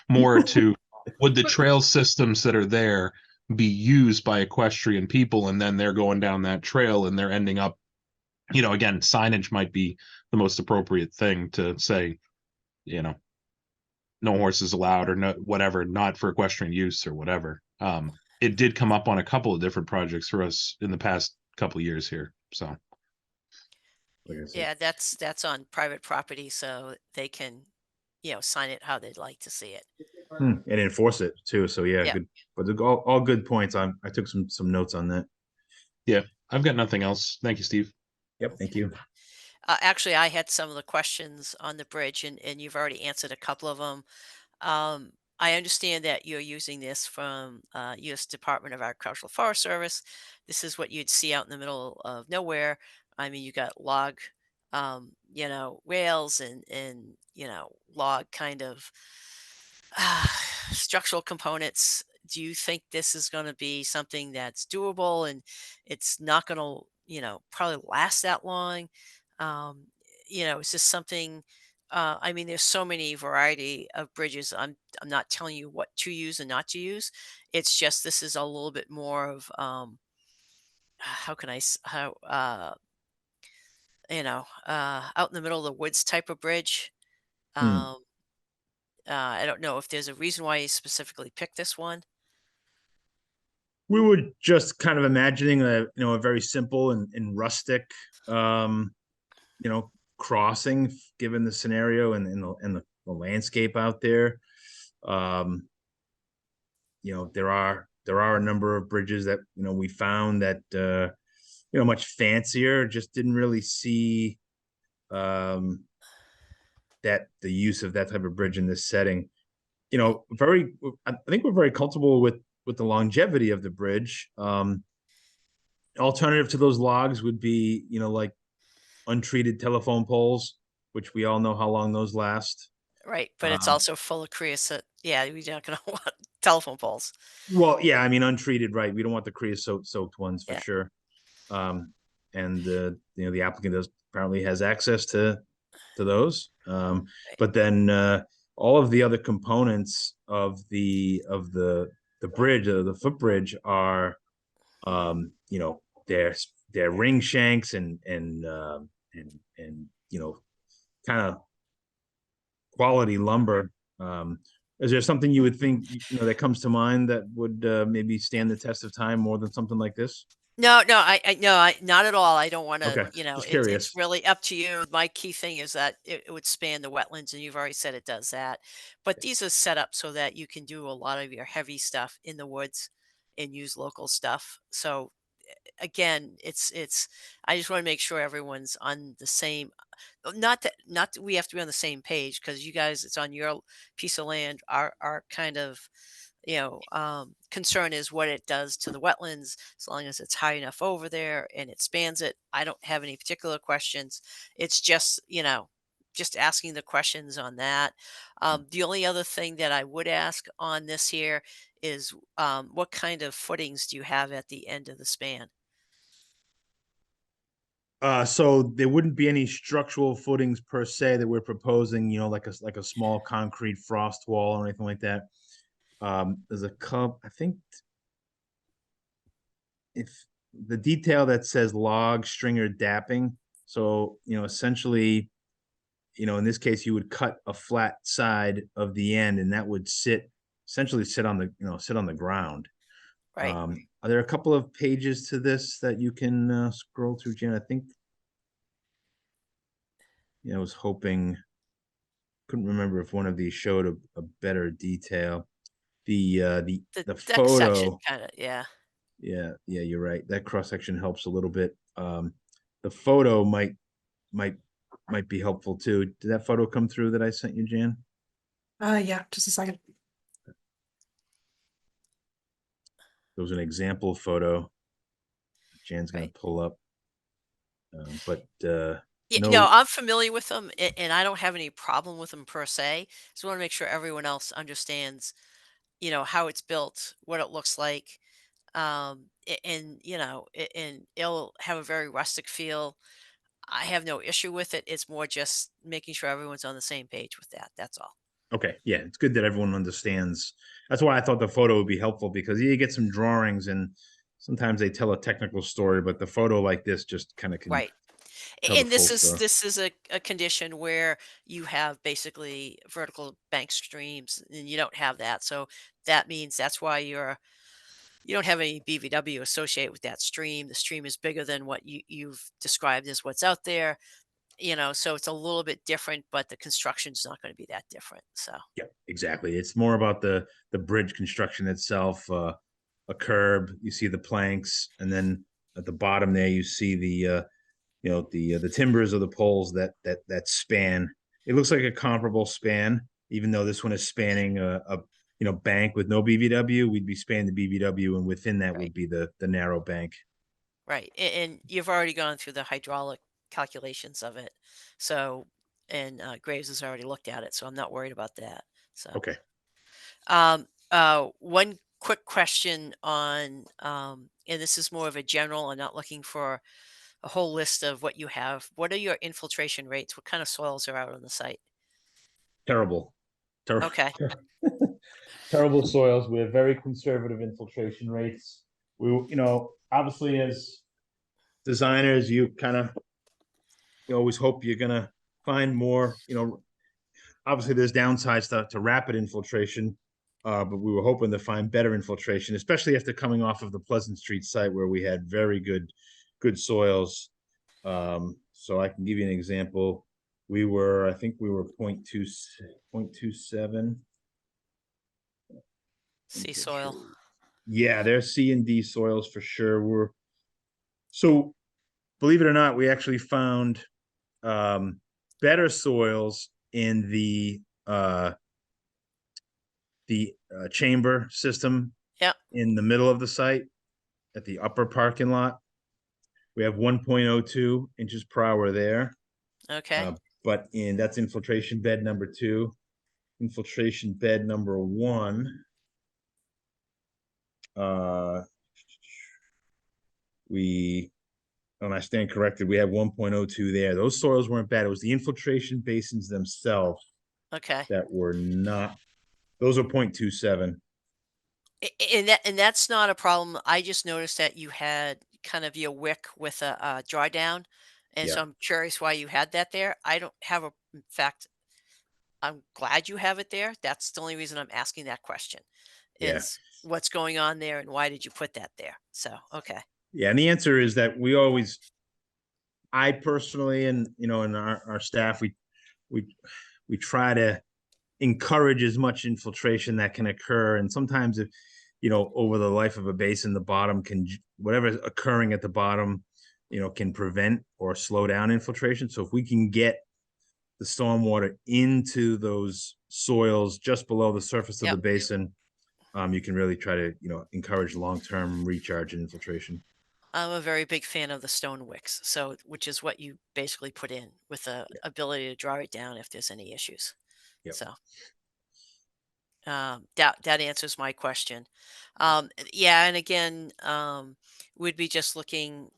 more to would the trail systems that are there be used by equestrian people, and then they're going down that trail and they're ending up, again, signage might be the most appropriate thing to say, no horses allowed or no whatever, not for equestrian use or whatever. It did come up on a couple of different projects for us in the past couple of years here. So Yeah, that's on private property, so they can, sign it how they'd like to see it. and enforce it too. So yeah. Good, but they're all good points. I took some notes on that. yeah, I've got nothing else. Thank you, Steve. Yep, thank you. Actually, I had some of the questions on the bridge, and you've already answered a couple of them. I understand that you're using this from U.S. Department of Agricultural Forest Service. This is what you'd see out in the middle of nowhere. I mean, you got log, rails and log kind of structural components. Do you think this is going to be something that's doable and it's not going to, probably last that long? Um, is this something? I mean, there's so many variety of bridges. I'm not telling you what to use and not to use. It's just this is a little bit more of how can I s- how out in the middle of the woods type of bridge. Hmm. Um, I don't know if there's a reason why you specifically picked this one. We were just kind of imagining a very simple and rustic, um, crossing, given the scenario and the landscape out there. Um, there are a number of bridges that we found that much fancier. Just didn't really see um, that the use of that type of bridge in this setting. I think we're very comfortable with the longevity of the bridge. Alternative to those logs would be, like untreated telephone poles, which we all know how long those last. Right, but it's Um, also full of creosote. Yeah, we're not gonna want telephone poles. well, yeah, I mean untreated, right? We don't want the creosote soaked ones for Yeah, sure. And the applicant does apparently has access to those. right, But then all of the other components of the bridge, the footbridge, are they're ring shanks and kind of quality lumber. Is there something you would think that comes to mind that would maybe stand the test of time more than something like this? no, no, no, not at all. I don't want to. Okay, just It's curious. really up to you. My key thing is that it would span the wetlands, and you've already said it does that. But these are set up so that you can do a lot of your heavy stuff in the woods and use local stuff. So again, it's I just want to make sure everyone's on the same not that we have to be on the same page because you guys it's on your piece of land. Our kind of concern is what it does to the wetlands as long as it's high enough over there and it spans it. I don't have any particular questions. It's just asking the questions on that. The only other thing that I would ask on this here is what kind of footings do you have at the end of the span? So there wouldn't be any structural footings per se that we're proposing, like a small concrete frost wall or anything like that. There's a cup, I think, if the detail that says log stringer dapping. So, essentially, in this case, you would cut a flat side of the end and that would essentially sit on the ground. Right. Are there a couple of pages to this that you can scroll through, Jan? I think, I was hoping, couldn't remember if one of these showed a better detail. The The deck section photo, kind of, yeah. yeah, you're right. That cross section helps a little bit. The photo might be helpful too. Did that photo come through that I sent you, Jan? Yeah, just a second. There was an example photo Jan's gonna Right. pull up. But Yeah, no, no, I'm familiar with them and I don't have any problem with them per se. Just want to make sure everyone else understands, how it's built, what it looks like. And and it'll have a very rustic feel. I have no issue with it. It's more just making sure everyone's on the same page with that. That's all. okay, yeah, it's good that everyone understands. That's why I thought the photo would be helpful because you get some drawings and sometimes they tell a technical story, but the photo like this just kind of can Right. tell the And full this is story. this is a condition where you have basically vertical bank streams and you don't have that. So that means that's why you don't have any BVW associated with that stream. The stream is bigger than what you've described as what's out there, so it's a little bit different, but the construction's not going to be that different. So Yeah, exactly. It's more about the bridge construction itself, a curb, you see the planks, and then at the bottom there you see the timbers of the poles that span. It looks like a comparable span, even though this one is spanning a bank with no BVW. We'd be spanning the BVW, and within that Right. would be the narrow bank. Right. And you've already gone through the hydraulic calculations of it. So, and Graves has already looked at it. So I'm not worried about that. So, Okay. one quick question on, and this is more of a general, I'm not looking for a whole list of what you have. What are your infiltration rates? What kind of soils are out on the site? Terrible. Okay. Terrible soils. We have very conservative infiltration rates. Obviously as designers, you always hope you're gonna find more, obviously there's downsides to rapid infiltration. But we were hoping to find better infiltration, especially after coming off of the Pleasant Street site where we had very good soils. So I can give you an example. I think we were 0.27. Sea soil. Yeah, there's C and D soils for sure. So believe it or not, we actually found better soils in the chamber system. Yep. In the middle of the site at the upper parking lot. We have 1.02 inches per hour there. Okay. But that's infiltration bed number 2. Infiltration bed number 1. I stand corrected, we have 1.02 there. Those soils weren't bad. It was the infiltration basins themselves Okay. that were not. Those are 0.27. And that's not a problem. I just noticed that you had kind of your wick with a drawdown. And so Yeah. I'm curious why you had that there. I don't have in fact, I'm glad you have it there. That's the only reason I'm asking that question Yeah. is what's going on there and why did you put that there? So, okay. Yeah, and the answer is that I personally, and and our staff, we try to encourage as much infiltration that can occur. And sometimes if, over the life of a basin, the bottom whatever's occurring at the bottom, can prevent or slow down infiltration. So if we can get the stormwater into those soils just below the surface of Yep. the basin, you can really try to, encourage long-term recharge and infiltration. I'm a very big fan of the stone wicks. So, which is what you basically put in with the ability to draw it down if there's any issues. Yep. So, that answers my question. Yeah, and again, we'd be just looking,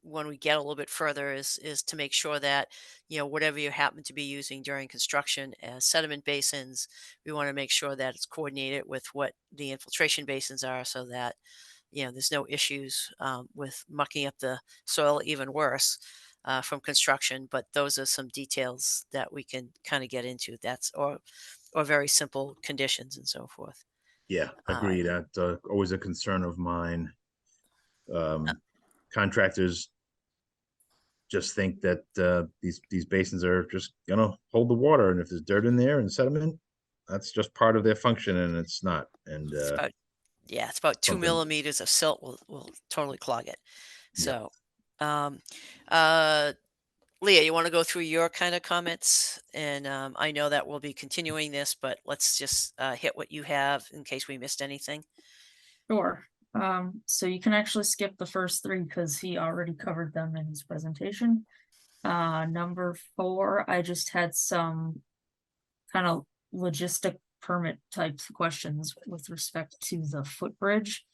when we get a little bit further, is to make sure that whatever you happen to be using during construction as sediment basins, we want to make sure that it's coordinated with what the infiltration basins are, so that there's no issues with mucking up the soil even worse. From construction, but those are some details that we can kind of get into. That's or very simple conditions and so forth. Yeah, Um, agreed. That's always a concern of mine. Contractors just think that these basins are just gonna hold the water, and if there's dirt in there and sediment, that's just part of their function, and it's not. And it's about it's about 2 something- millimeters of silt will totally clog it. Yeah. So, uh, Leah, you want to go through your kind of comments? And I know that we'll be continuing this, but let's just hit what you have in case we missed anything. Sure. So you can actually skip the first 3 because he already covered them in his presentation. Number 4, I just had some kind of logistic permit type questions with respect to the footbridge.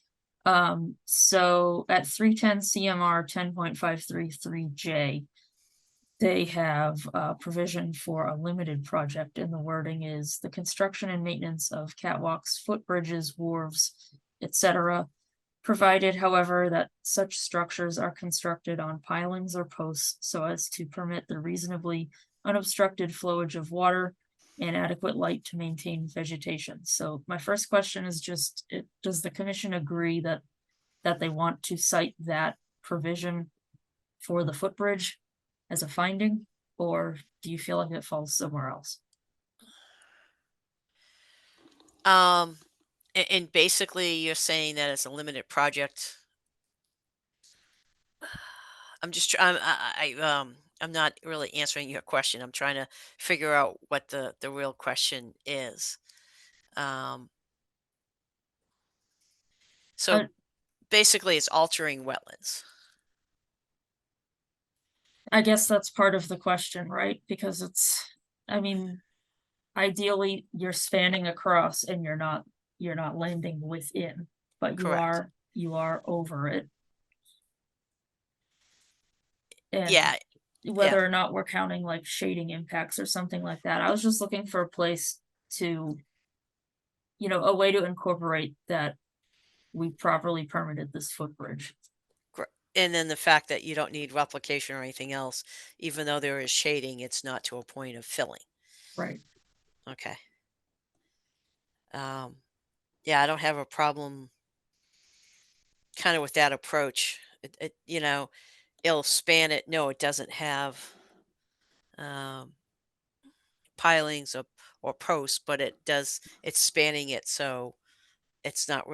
So at 310 CMR 10.533J, they have provision for a limited project, and the wording is the construction and maintenance of catwalks, footbridges, wharves, etc. Provided, however, that such structures are constructed on pilings or posts so as to permit the reasonably unobstructed flowage of water and adequate light to maintain vegetation. So my first question is just, does the commission agree that they want to cite that provision for the footbridge as a finding, or do you feel like it falls somewhere else? And basically you're saying that it's a limited project. I'm just trying. I'm not really answering your question. I'm trying to figure out what the real question is. Um, so Uh, basically, it's altering wetlands. I guess that's part of the question, right? Because I mean, ideally you're spanning across and you're not landing within, but Correct. you are over it. And Yeah. whether or not we're counting like shading impacts or something like that, I was just looking for a place to, a way to incorporate that we properly permitted this footbridge. And then the fact that you don't need replication or anything else, even though there is shading, it's not to a point of filling. Right. Okay. Yeah, I don't have a problem kind of with that approach. It'll span it. No, it doesn't have um, pilings or posts, but it's spanning it. So that's not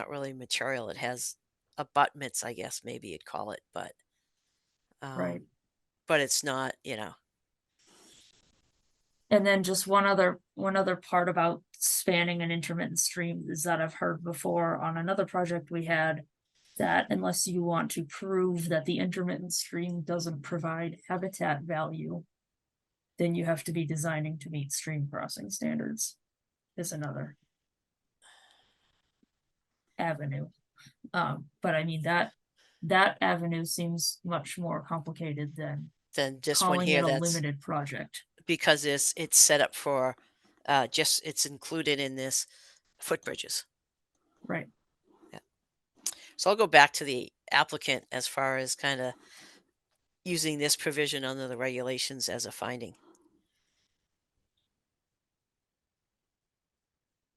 really material. It has abutments, I guess, maybe you'd call it, Right. um, but it's not, And then just one other part about spanning an intermittent stream is that I've heard before on another project we had that unless you want to prove that the intermittent stream doesn't provide habitat value, then you have to be designing to meet stream crossing standards is another avenue. But I mean that avenue seems much more complicated than than this one calling here it a that's limited project. because it's set up for it's included in this footbridges. Right. So I'll go back to the applicant as far as kind of using this provision under the regulations as a finding.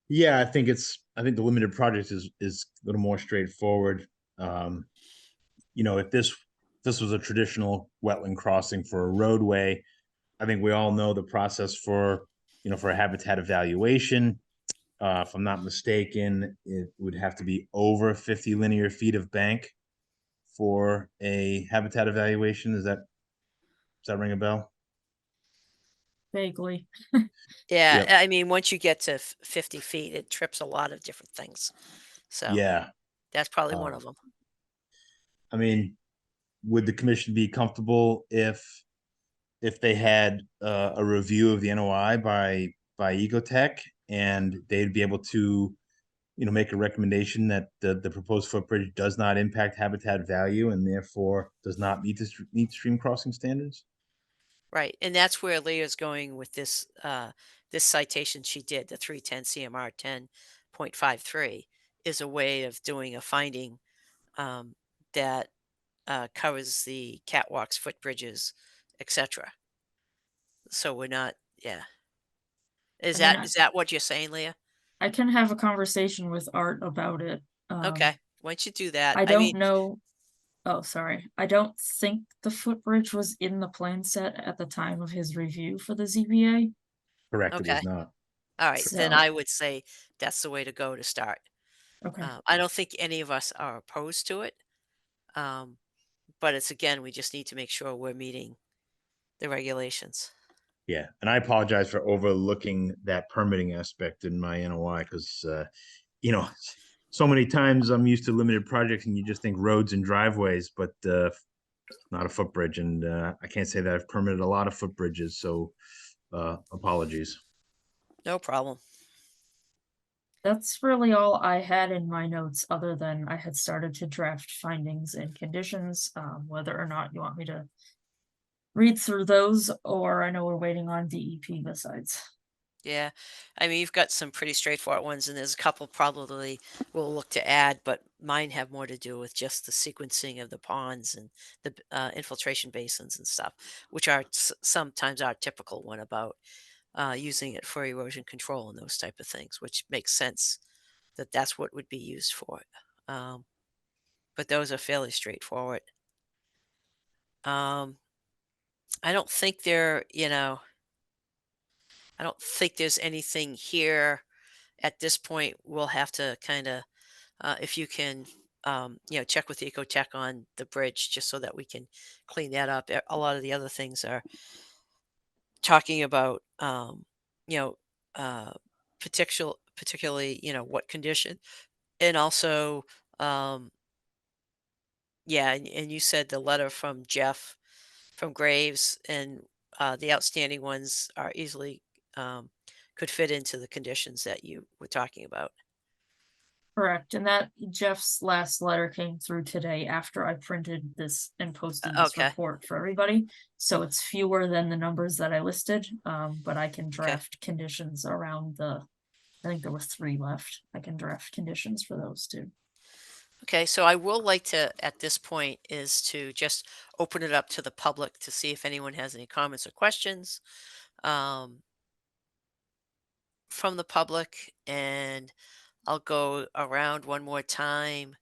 Yeah, I think the limited project is a little more straightforward. Um, if this was a traditional wetland crossing for a roadway, I think we all know the process for a habitat evaluation. If I'm not mistaken, it would have to be over 50 linear feet of bank for a habitat evaluation. Does that ring a bell? Vaguely. Yeah, Yep. I mean, once you get to 50 feet, it trips a lot of different things. So Yeah. that's probably one Uh, of them. I mean, would the commission be comfortable if they had a review of the NOI by Ecotech and they'd be able to make a recommendation that the proposed footbridge does not impact habitat value and therefore does not meet stream crossing standards? Right. And that's where Leah's going with this citation she did, the 310 CMR 10.53 is a way of doing a finding um, that covers the catwalks, footbridges, etc. So we're not, yeah. Is I mean, is that what you're saying, Leah? I can have a conversation with Art about it. Okay. Why don't you do that? I I don't mean, know. Oh, sorry. I don't think the footbridge was in the plan set at the time of his review for the ZBA. Correct, it okay. is not. All right. Then So, I would say that's the way to go to start. okay. I don't think any of us are opposed to it. Um, but it's again, we just need to make sure we're meeting the regulations. Yeah, and I apologize for overlooking that permitting aspect in my NOI because you know so many times I'm used to limited projects and you just think roads and driveways, but not a footbridge. And I can't say that I've permitted a lot of footbridges, so apologies. No problem. That's really all I had in my notes, other than I had started to draft findings and conditions, whether or not you want me to read through those, or I know we're waiting on DEP besides. Yeah. I mean, you've got some pretty straightforward ones, and there's a couple probably we'll look to add, but mine have more to do with just the sequencing of the ponds and the infiltration basins and stuff, which are sometimes our typical one about using it for erosion control and those type of things, which makes sense that that's what would be used for it. But those are fairly straightforward. Um, I don't think I don't think there's anything here at this point. We'll have to kind of, if you can check with Ecotech on the bridge just so that we can clean that up. A lot of the other things are talking about, you know, uh, particularly, what condition, and also, um, yeah, and you said the letter from Jeff from Graves and the outstanding ones are easily um, could fit into the conditions that you were talking about. Correct, and that Jeff's last letter came through today after I printed this and posted this Okay. report for everybody. So it's fewer than the numbers that I listed, but I can Okay. draft conditions around I think there were 3 left. I can draft conditions for those too. Okay, so I will like to, at this point, is to just open it up to the public to see if anyone has any comments or questions um, from the public, and I'll go around one more time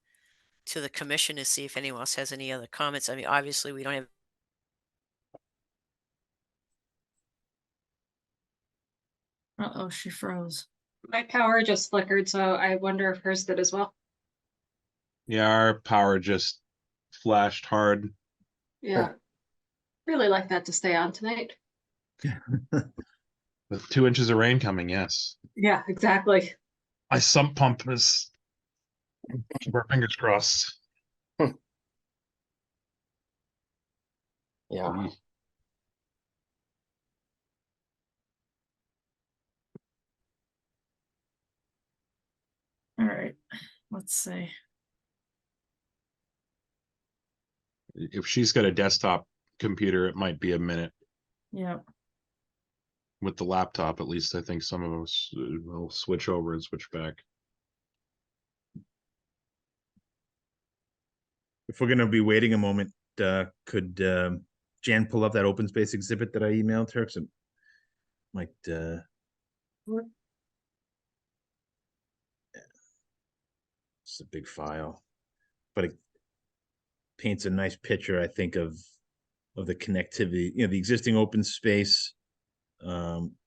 to the commission to see if anyone else has any other comments. I mean, obviously, we don't have. Uh-oh, she froze. My power just flickered, so I wonder if hers did as well. Yeah, our power just flashed hard. Yeah. Really like that to stay on tonight. With 2 inches of rain coming, yes. Yeah, exactly. My sump pump is, keep our fingers crossed. Yeah. All right, let's see. If she's got a desktop computer, it might be a minute. Yeah, With the laptop, at least I think some of us will switch over and switch back. If we're gonna be waiting a moment, could Jan pull up that open space exhibit that I emailed her? 'Cause it might it's a big file, but it paints a nice picture, I think, of the connectivity, the existing open space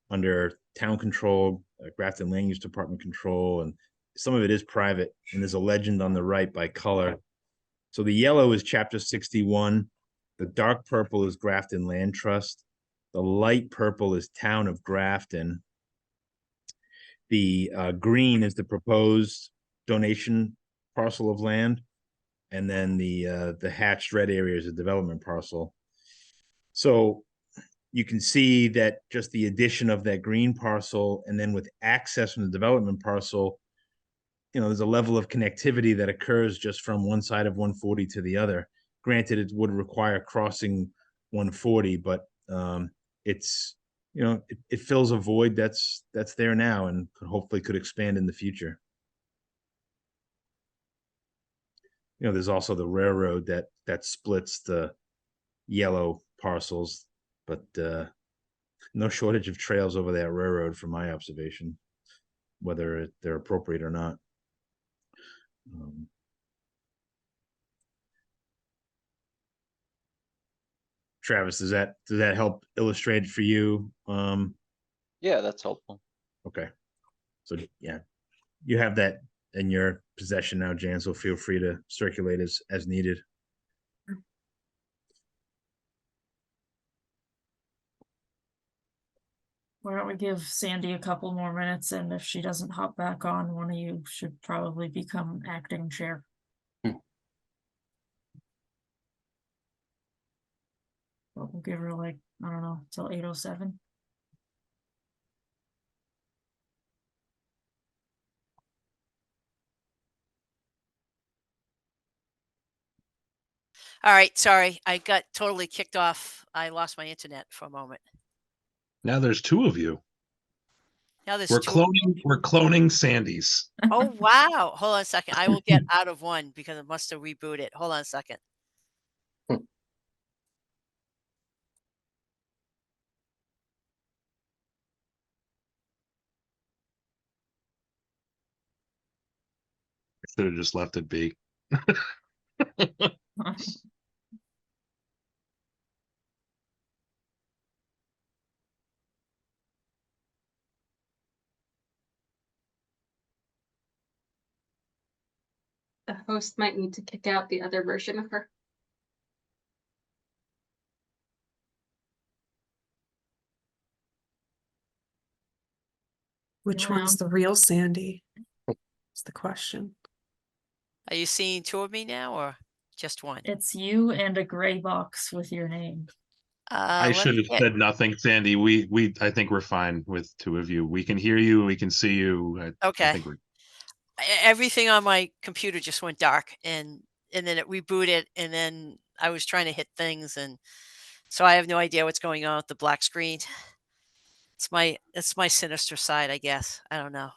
under town control, Grafton Land Use Department control, and some of it is private, and there's a legend on the right by color. So the yellow is chapter 61, the dark purple is Grafton Land Trust, the light purple is Town of Grafton. The green is the proposed donation parcel of land, and then the hatched red area is a development parcel. So you can see that just the addition of that green parcel, and then with access from the development parcel, there's a level of connectivity that occurs just from one side of 140 to the other. Granted, it would require crossing 140, but it's it fills a void that's there now and hopefully could expand in the future. There's also the railroad that splits the yellow parcels, but no shortage of trails over that railroad from my observation, whether they're appropriate or not. Travis, does that help illustrate it for you? Yeah, that's helpful. Okay. So yeah, you have that in your possession now, Jan, so feel free to circulate as needed. why don't we give Sandy a couple more minutes, and if she doesn't hop back on, one of you should probably become acting chair. But we'll give her like, I don't know, till 8:07. All right, sorry, I got totally kicked off. I lost my internet for a moment. Now there's 2 of you. Now there's We're two. cloning Sandy's. Oh wow! Hold on a second. I will get out of one because it must have rebooted. Hold on a second. Should have just left it be. the host might need to kick out the other version of her. Which Wow. one's the real Sandy? Is the question. Are you seeing two of me now or just one? It's you and a gray box with your name. I Let should me have get- said nothing, Sandy. I think we're fine with two of you. We can hear you. We can see you. I Okay. think we're Everything on my computer just went dark and then it rebooted and then I was trying to hit things and so I have no idea what's going on with the black screen. It's my sinister side, I guess. I don't know.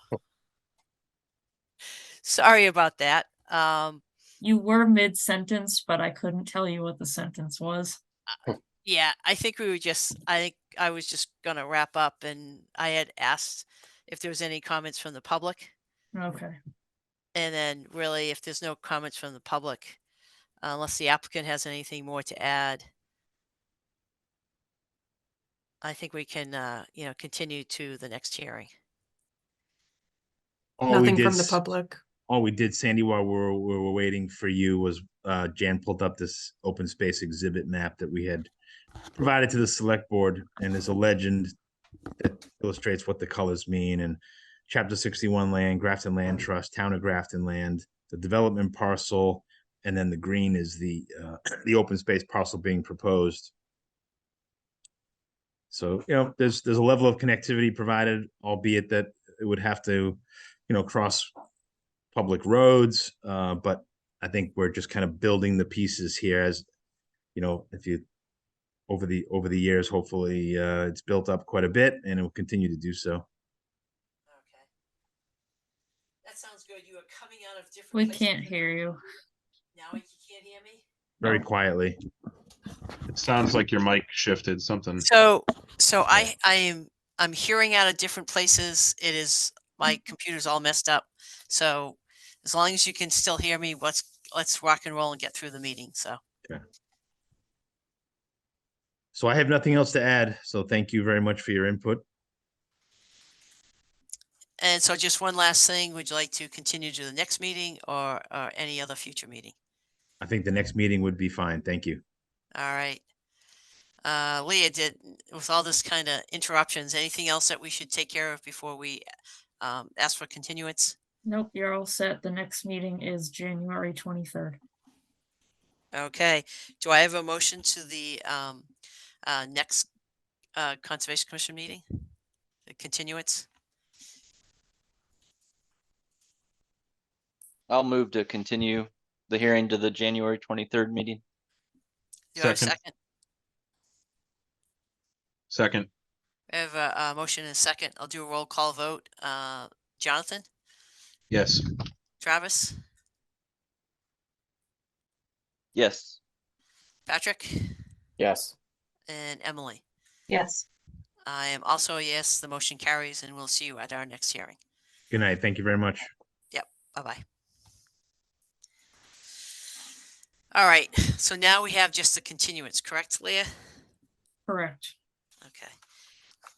Sorry about that. You were mid-sentence, but I couldn't tell you what the sentence was. Yeah, I think I think I was just gonna wrap up and I had asked if there was any comments from the public. Okay. And then really, if there's no comments from the public, unless the applicant has anything more to add, I think we can, continue to the next hearing. All we Nothing did from the s- public. All we did, Sandy, while we were waiting for you was Jan pulled up this open space exhibit map that we had provided to the select board, and there's a legend that illustrates what the colors mean. And Chapter 61 land, Grafton Land Trust, Town of Grafton land, the development parcel, and then the green is the open space parcel being proposed. So, there's a level of connectivity provided, albeit that it would have to, cross public roads. But I think we're just kind of building the pieces here as, if you over the years, hopefully it's built up quite a bit and it will continue to do so. Okay. That sounds good. You are coming out of different We places. can't hear you. Now you can't hear me? Very quietly. it sounds like your mic shifted something. So I'm hearing out of different places. It is my computer's all messed up. So as long as you can still hear me, let's rock and roll and get through the meeting. So I have nothing else to add. So thank you very much for your input. And so just one last thing, would you like to continue to the next meeting or any other future meeting? I think the next meeting would be fine. Thank you. All right. Leah, with all this kind of interruptions, anything else that we should take care of before we ask for continuance? Nope, you're all set. The next meeting is January 23rd. Okay. Do I have a motion to the next Conservation Commission meeting? The continuance? I'll move to continue the hearing to the January 23rd meeting. Do I have a Second. second? Second, I have a motion and a second. I'll do a roll call vote. Jonathan, yes. Travis, Yes. Patrick, Yes. and Emily. Yes. I am also a yes. The motion carries, and we'll see you at our next hearing. Good night. Thank you very much. Bye-bye. All right. So now we have just the continuance, correct, Leah? Correct. Okay.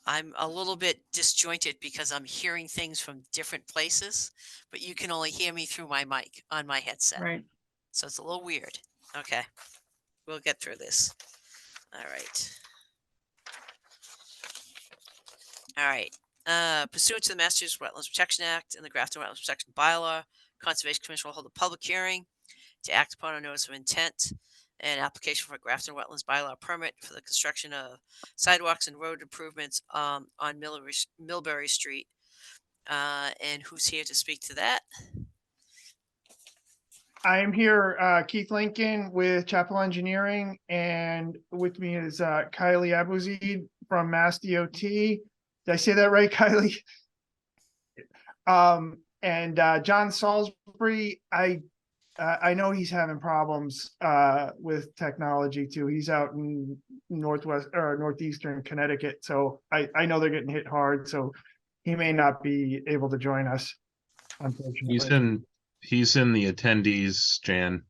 I'm a little bit disjointed because I'm hearing things from different places, but you can only hear me through my mic on my headset. Right. So it's a little weird. Okay. We'll get through this. All right. All right. Pursuant to the Massachusetts Wetlands Protection Act and the Grafton Wetlands Protection Bylaw, Conservation Commission will hold a public hearing to act upon a notice of intent and application for a Grafton Wetlands Bylaw permit for the construction of sidewalks and road improvements on Millbury Street. And who's here to speak to that? I am here, Keith Lincoln with Chapel Engineering, and with me is Kylie Abuzid from Mass DOT. Did I say that right, Kylie? And John Salisbury, I know he's having problems with technology too. He's out in northwest or northeastern Connecticut, so I know they're getting hit hard. So he may not be able to join us, unfortunately. He's in the attendees, Jan.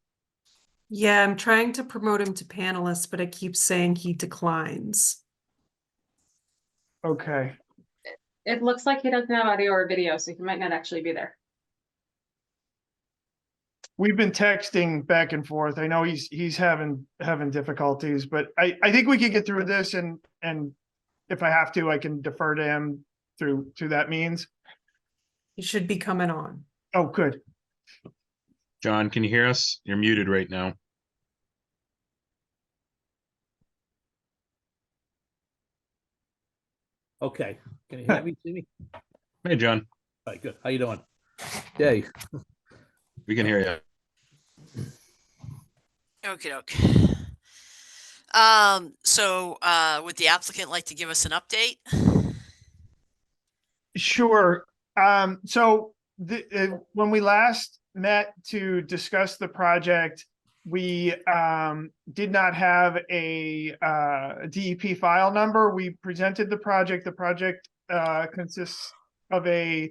Yeah, I'm trying to promote him to panelist, but it keeps saying he declines. Okay. It looks like he doesn't have audio or video, so he might not actually be there. we've been texting back and forth. I know he's having difficulties, but I think we can get through this and if I have to, I can defer to him through that means. He should be coming on. Oh, good. John, can you hear us? You're muted right now. Okay, can you hear me, Jimmy? Hey, John, All right, good. How you doing? Yay. we can hear you. Okay, so would the applicant like to give us an update? Sure. So when we last met to discuss the project, we did not have a DEP file number. We presented the project. The project consists of a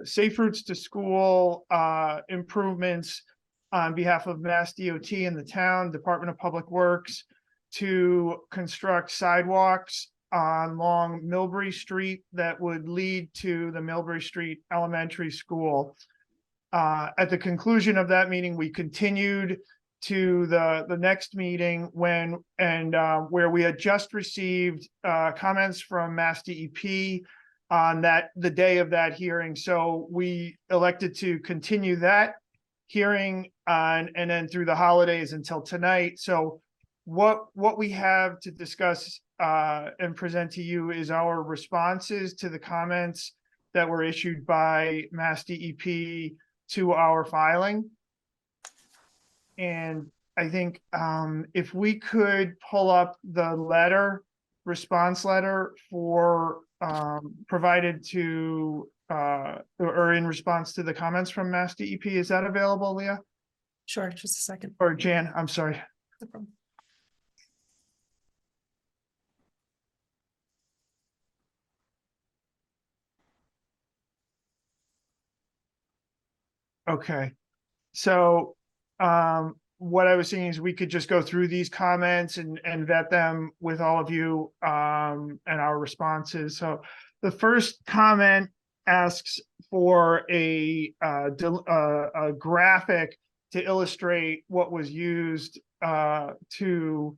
safe routes to school improvements on behalf of Mass DOT and the town, Department of Public Works, to construct sidewalks along Millbury Street that would lead to the Millbury Street Elementary School. At the conclusion of that meeting, we continued to the next meeting where we had just received comments from Mass DEP on the day of that hearing. So we elected to continue that hearing and then through the holidays until tonight. So what we have to discuss and present to you is our responses to the comments that were issued by Mass DEP to our filing. And I think if we could pull up the response letter for provided to or in response to the comments from Mass DEP, is that available, Leah? Sure, just a second. Or Jan, I'm sorry. No problem. Okay, so what I was saying is we could just go through these comments and vet them with all of you and our responses. So the first comment asks for a graphic to illustrate what was used to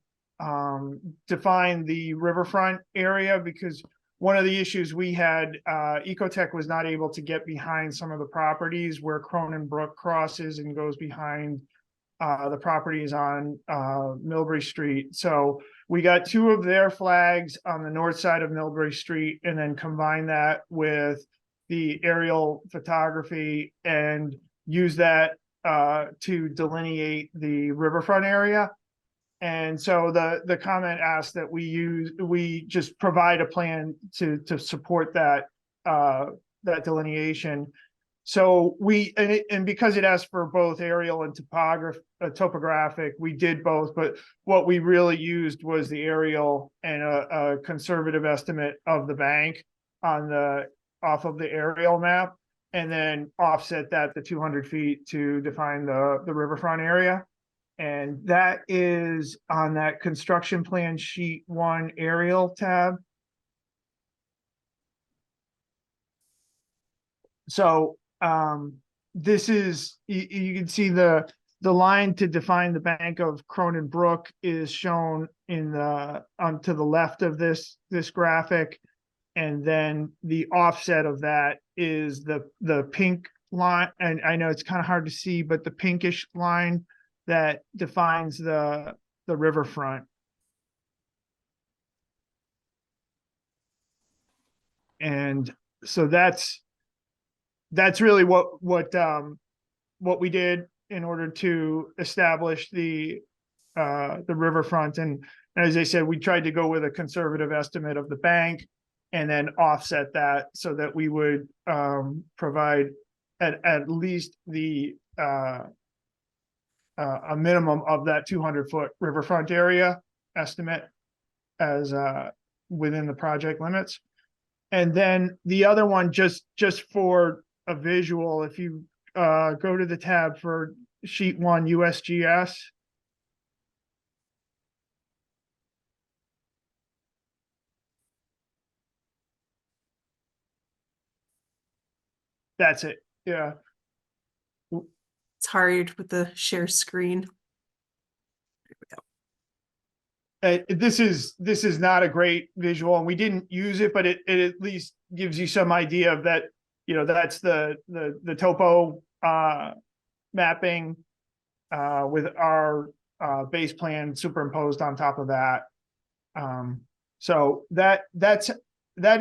define the riverfront area, because one of the issues we had, Ecotech was not able to get behind some of the properties where Cronin Brook crosses and goes behind the properties on Millbury Street. So we got two of their flags on the north side of Millbury Street and then combine that with the aerial photography and use that to delineate the riverfront area. And so the comment asked that we just provide a plan to support that that delineation. So and because it asked for both aerial and topographic, we did both, but what we really used was the aerial and a conservative estimate of the bank off of the aerial map, and then offset that to 200 feet to define the riverfront area. And that is on that construction plan sheet 1 aerial tab. So this is, you can see the line to define the bank of Cronin Brook is shown in to the left of this graphic. And then the offset of that is the pink line. And I know it's kind of hard to see, but the pinkish line that defines the riverfront. And so that's really what we did in order to establish the riverfront. And as I said, we tried to go with a conservative estimate of the bank and then offset that so that we would provide at least a minimum of that 200-foot riverfront area estimate as within the project limits. And then the other one, just for a visual, if you go to the tab for sheet 1 USGS. That's it. Yeah. It's hard with the share screen. This is not a great visual, and we didn't use it, but it at least gives you some idea of that. That's the topo mapping with our base plan superimposed on top of that. So that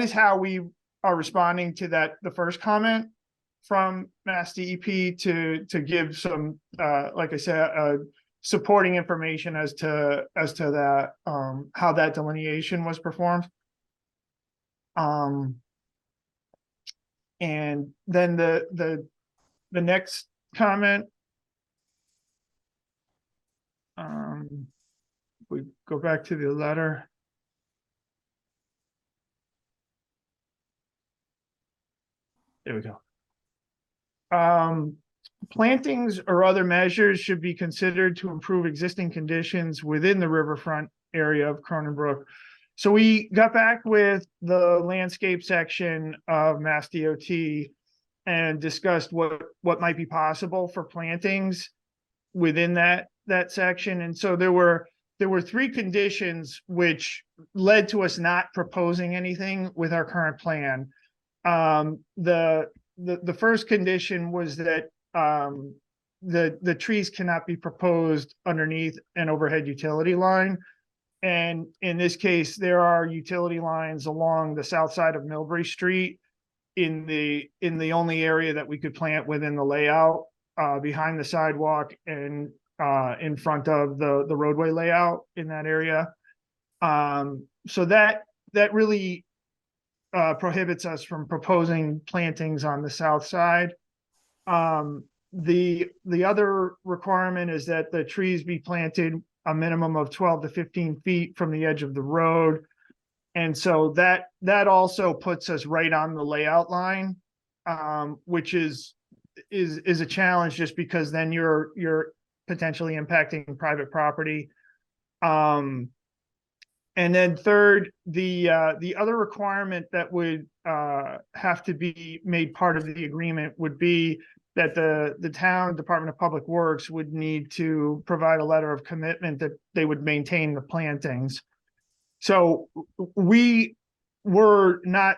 is how we are responding to the first comment from Mass DEP to give some like I said, supporting information as to that how that delineation was performed. And then the next comment, we go back to the letter. There we go. Plantings or other measures should be considered to improve existing conditions within the riverfront area of Cronenbrook. So we got back with the landscape section of Mass DOT and discussed what might be possible for plantings within that section. And so there were three conditions which led to us not proposing anything with our current plan. The first condition was that the trees cannot be proposed underneath an overhead utility line. And in this case, there are utility lines along the south side of Millbury Street in the only area that we could plant within the layout, behind the sidewalk and in front of the roadway layout in that area. So that really prohibits us from proposing plantings on the south side. The other requirement is that the trees be planted a minimum of 12 to 15 feet from the edge of the road. And so that also puts us right on the layout line, which is a challenge just because then you're potentially impacting private property. And then third, the other requirement that would have to be made part of the agreement would be that the town Department of Public Works would need to provide a letter of commitment that they would maintain the plantings. So we were not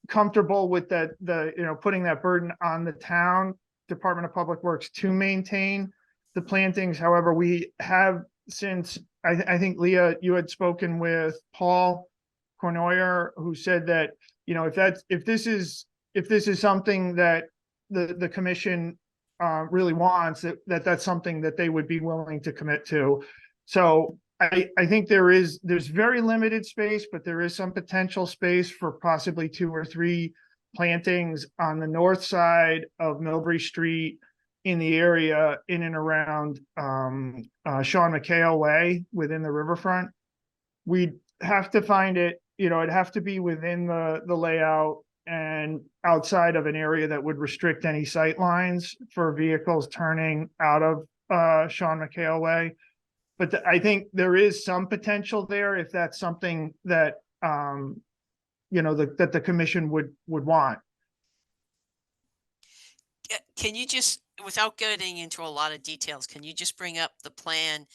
comfortable with putting that burden on the town Department of Public Works to maintain the plantings. However, we have since, I think Leah, you had spoken with Paul Cornoyer, who said that, if this is something that the commission really wants, that's something that they would be willing to commit to. So I think there's very limited space, but there is some potential space for possibly 2 or 3 plantings on the north side of Millbury Street in the area in and around Sean McHale Way within the riverfront. We'd have to find it, it'd have to be within the layout and outside of an area that would restrict any sight lines for vehicles turning out of Sean McHale Way. But I think there is some potential there if that's something that that the commission would want. Can you just, without getting into a lot of details, can you just bring up the plan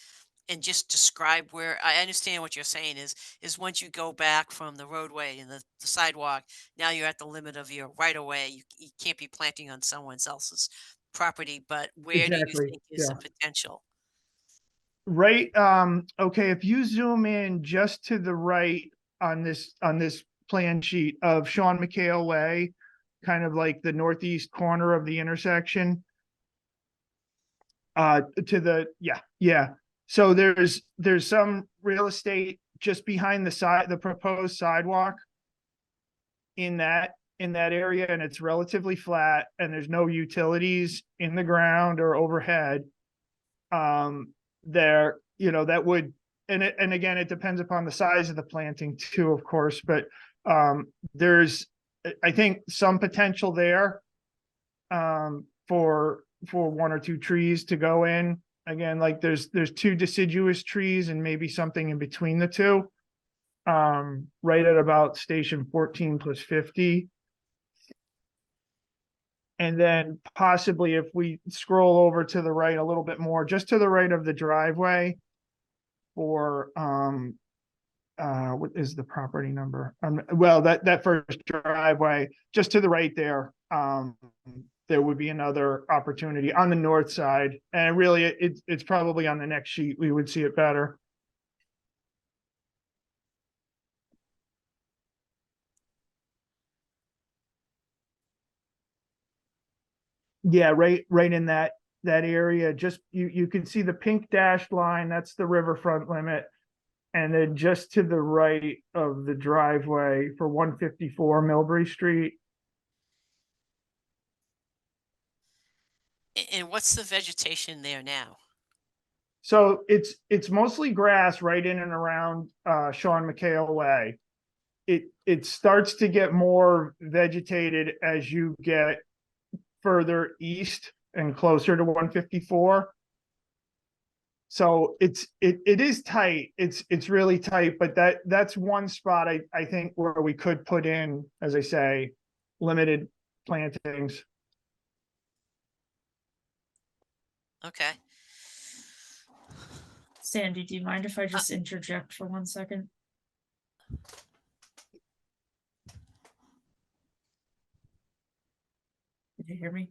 and just describe where, I understand what you're saying is once you go back from the roadway and the sidewalk, now you're at the limit of your right of way. You can't be planting on someone else's property, but where do you Exactly, think is the yeah. potential? Right, okay, if you zoom in just to the right on this plan sheet of Sean McHale Way, kind of like the northeast corner of the intersection. So there's some real estate just behind the proposed sidewalk in that area, and it's relatively flat, and there's no utilities in the ground or overhead. There, that would, and again, it depends upon the size of the planting too, of course, but there's, I think, some potential there for 1 or 2 trees to go in. Again, like there's 2 deciduous trees and maybe something in between the 2, right at about station 14 plus 50. And then possibly if we scroll over to the right a little bit more, just to the right of the driveway for, what is the property number? Well, that first driveway, just to the right there, there would be another opportunity on the north side. And really, it's probably on the next sheet, we would see it better. Yeah, right in that area, just, you can see the pink dashed line, that's the riverfront limit. And then just to the right of the driveway for 154 Millbury Street. And what's the vegetation there now? So it's mostly grass right in and around Sean McHale Way. It starts to get more vegetated as you get further east and closer to 154. So it is tight. It's really tight, but that's one spot I think where we could put in, as I say, limited plantings. Okay. Sandy, do you mind if I just interject for 1 second? Did you hear me?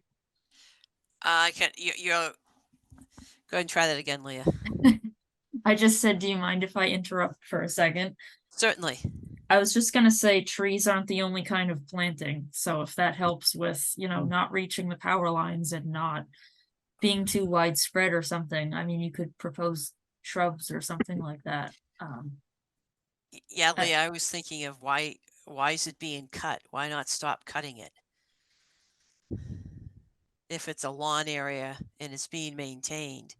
I can't, you're, go ahead and try that again, Leah. I just said, do you mind if I interrupt for a second? Certainly. I was just gonna say trees aren't the only kind of planting, so if that helps with, not reaching the power lines and not being too widespread or something, I mean, you could propose shrubs or something like that. Yeah, Leah, I was thinking of why is it being cut? Why not stop cutting it? If it's a lawn area and it's being maintained,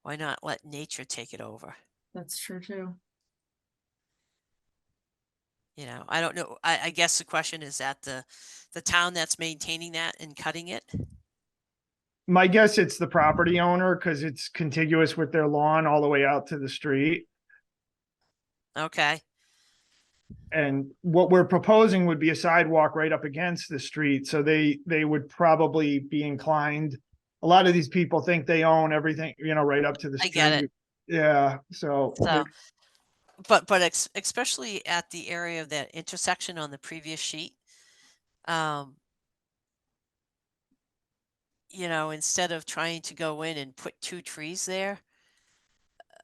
why not let nature take it over? That's true too. I don't know. I guess the question is that the town that's maintaining that and cutting it? My guess it's the property owner because it's contiguous with their lawn all the way out to the street. Okay. And what we're proposing would be a sidewalk right up against the street, so they would probably be inclined. A lot of these people think they own everything, right up to the I street. get it. Yeah, so. So, but especially at the area of that intersection on the previous sheet, instead of trying to go in and put 2 trees there,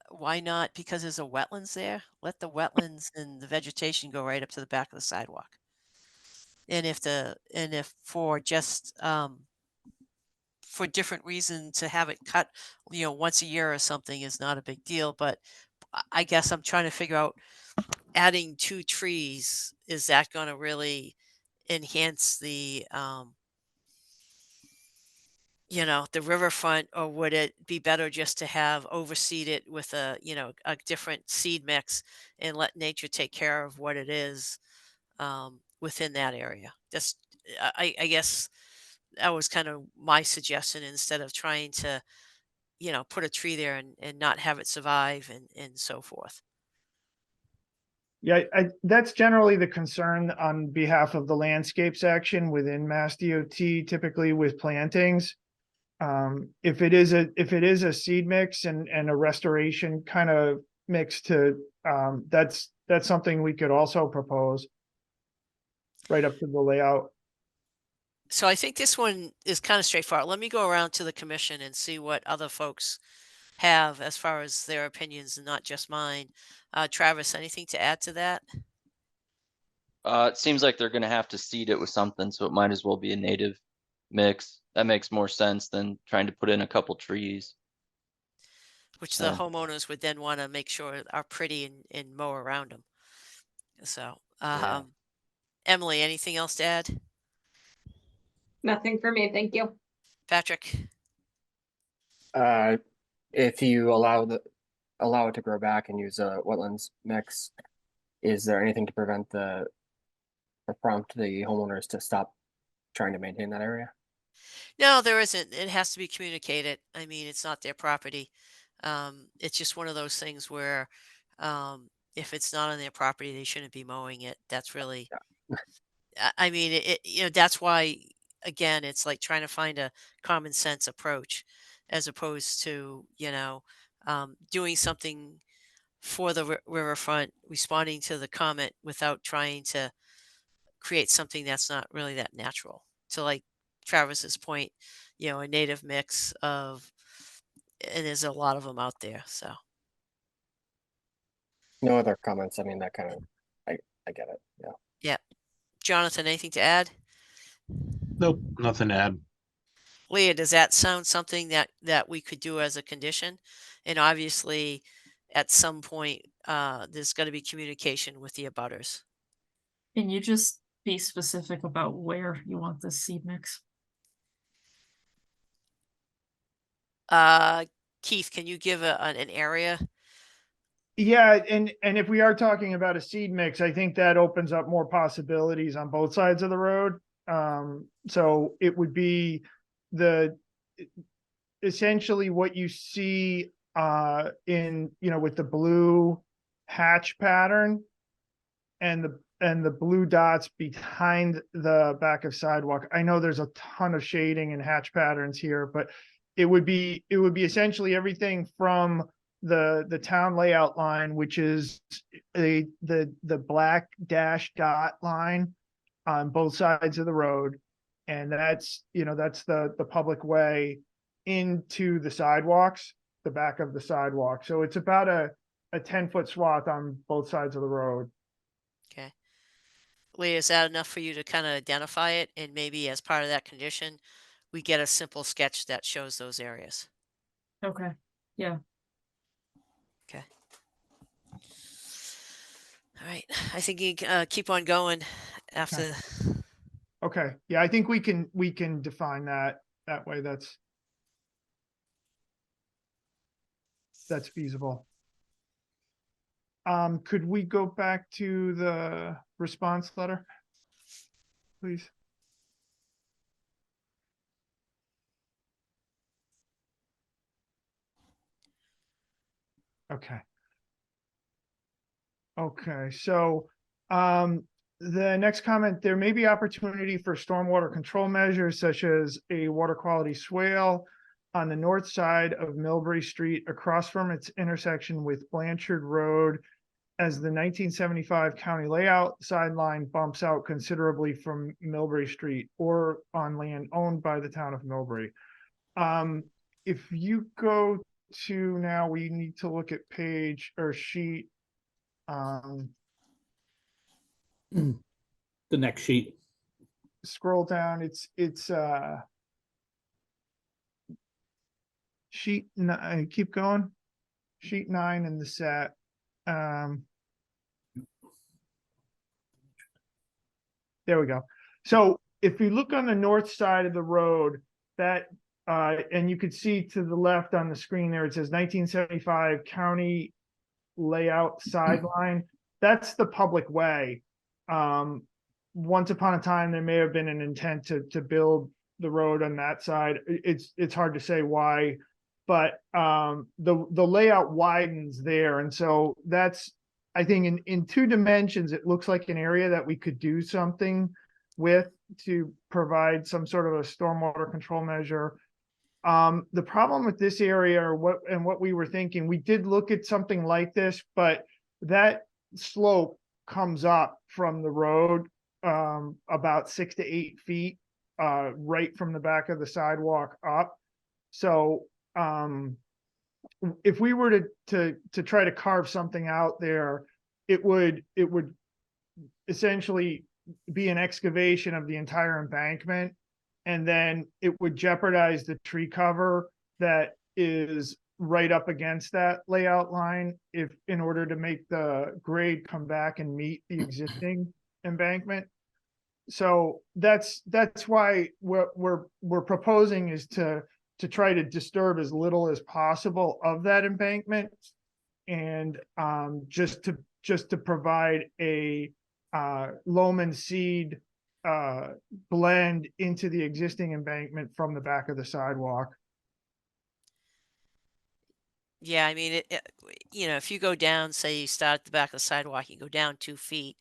why not? Because there's a wetlands there, let the wetlands and the vegetation go right up to the back of the sidewalk. And if for just, for different reason to have it cut, once a year or something is not a big deal, but I guess I'm trying to figure out adding 2 trees, is that going to really enhance the the riverfront, or would it be better just to have overseed it with a different seed mix and let nature take care of what it is within that area? Just I guess that was kind of my suggestion, instead of trying to put a tree there and not have it survive and so forth. Yeah, that's generally the concern on behalf of the landscape section within Mass DOT, typically with plantings. If it is a seed mix and a restoration kind of mix to, that's something we could also propose right up to the layout. So I think this one is kind of straightforward. Let me go around to the commission and see what other folks have as far as their opinions, and not just mine. Travis, anything to add to that? It seems like they're gonna have to seed it with something, so it might as well be a native mix. That makes more sense than trying to put in a couple trees. Which the Yeah. homeowners would then want to make sure are pretty and mow around them. So, Yeah. Emily, anything else to add? Nothing for me, thank you. Patrick? If you allow it to grow back and use a wetlands mix, is there anything to prevent or prompt the homeowners to stop trying to maintain that area? No, there isn't. It has to be communicated. I mean, it's not their property. It's just one of those things where, if it's not on their property, they shouldn't be mowing it. That's really, I mean, that's why again, it's like trying to find a common sense approach as opposed to, doing something for the riverfront, responding to the comment without trying to create something that's not really that natural. To like Travis's point, a native mix of, and there's a lot of them out there. So No other comments. I mean, that kind of, I get it. Yeah. yeah, Jonathan, anything to add? Nope, nothing to add. Leah, does that sound something that we could do as a condition? And obviously, at some point, there's going to be communication with the abutters. Can you just be specific about where you want this seed mix? Keith, can you give an area? Yeah, and if we are talking about a seed mix, I think that opens up more possibilities on both sides of the road. So it would be essentially what you see in, with the blue hatch pattern and the blue dots behind the back of sidewalk. I know there's a ton of shading and hatch patterns here, but it would be essentially everything from the town layout line, which is the black dash dot line on both sides of the road. And that's the public way into the sidewalks, the back of the sidewalk. So it's about a 10-foot swath on both sides of the road. Okay. Leah, is that enough for you to kind of identify it? And maybe as part of that condition, we get a simple sketch that shows those areas. Okay, yeah. Okay. All right. I think you can keep on going after. Okay, yeah, I think we can define that way. That's feasible. Could we go back to the response letter? Please. Okay. Okay, so, the next comment, there may be opportunity for stormwater control measures such as a water quality swale on the north side of Millbury Street across from its intersection with Blanchard Road, as the 1975 county layout sideline bumps out considerably from Millbury Street or on land owned by the town of Millbury. If you go to now, we need to look at page or sheet. The next sheet. Scroll down, it's sheet 9, keep going. Sheet 9 in the set. There we go. So if you look on the north side of the road, that and you could see to the left on the screen there, it says 1975 county layout sideline. That's the public way. Once upon a time, there may have been an intent to build the road on that side. It's hard to say why, but the layout widens there, and so that's, I think, in 2 dimensions, it looks like an area that we could do something with to provide some sort of a stormwater control measure. The problem with this area, or what we were thinking, we did look at something like this, but that slope comes up from the road about 6 to 8 feet right from the back of the sidewalk up. So if we were to try to carve something out there, it would essentially be an excavation of the entire embankment, and then it would jeopardize the tree cover that is right up against that layout line in order to make the grade come back and meet the existing embankment. So that's why what we're proposing is to try to disturb as little as possible of that embankment, and just to provide a loam and seed blend into the existing embankment from the back of the sidewalk. Yeah, I mean, if you go down, say you start at the back of the sidewalk, you go down 2 feet,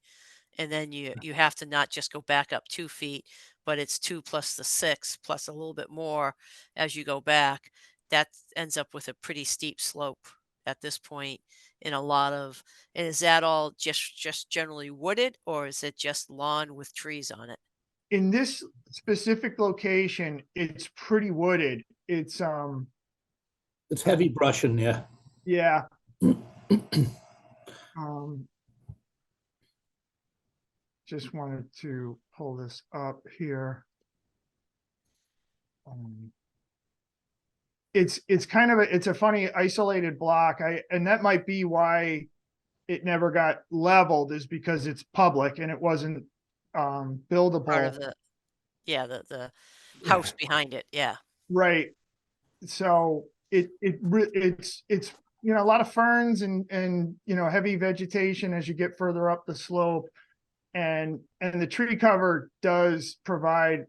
and then you have to not just go back up 2 feet, but it's 2 plus the 6 plus a little bit more as you go back. That ends up with a pretty steep slope at this point in a lot of, and is that all just generally wooded, or is it just lawn with trees on it? In this specific location, it's pretty wooded. It's, It's heavy brush in there. yeah. Um, just wanted to pull this up here. It's kind of it's a funny isolated block. And that might be why it never got leveled, is because it's public and it wasn't Part of buildable. the, yeah, the house behind it. Yeah. Right. So it's a lot of ferns and heavy vegetation as you get further up the slope, and the tree cover does provide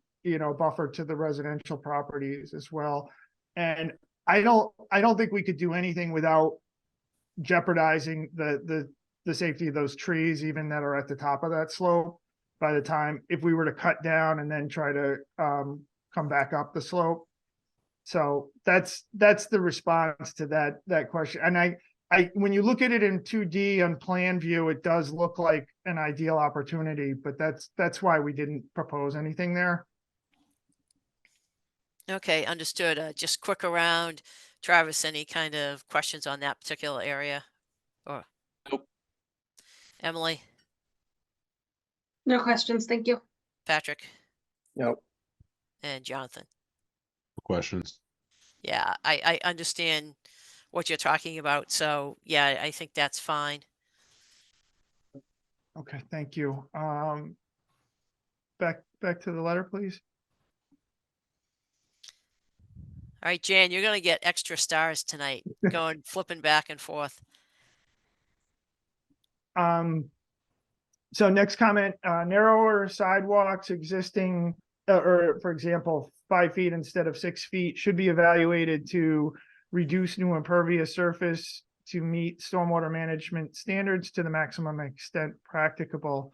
buffer to the residential properties as well. And I don't think we could do anything without jeopardizing the safety of those trees, even that are at the top of that slope, by the time if we were to cut down and then try to come back up the slope. So that's the response to that question. And I when you look at it in 2D on plan view, it does look like an ideal opportunity, but that's why we didn't propose anything there. Okay, understood. Just quick around, Travis, any kind of questions on that particular area? Or Nope. Emily, No questions, thank you. Patrick, Nope. and Jonathan? Questions? Yeah, I understand what you're talking about. So yeah, I think that's fine. Okay, thank you. Back to the letter, please. All right, Jan, you're gonna get extra stars tonight, going flipping back and forth. So next comment, narrower sidewalks existing, or for example, 5 feet instead of 6 feet should be evaluated to reduce new impervious surface to meet stormwater management standards to the maximum extent practicable.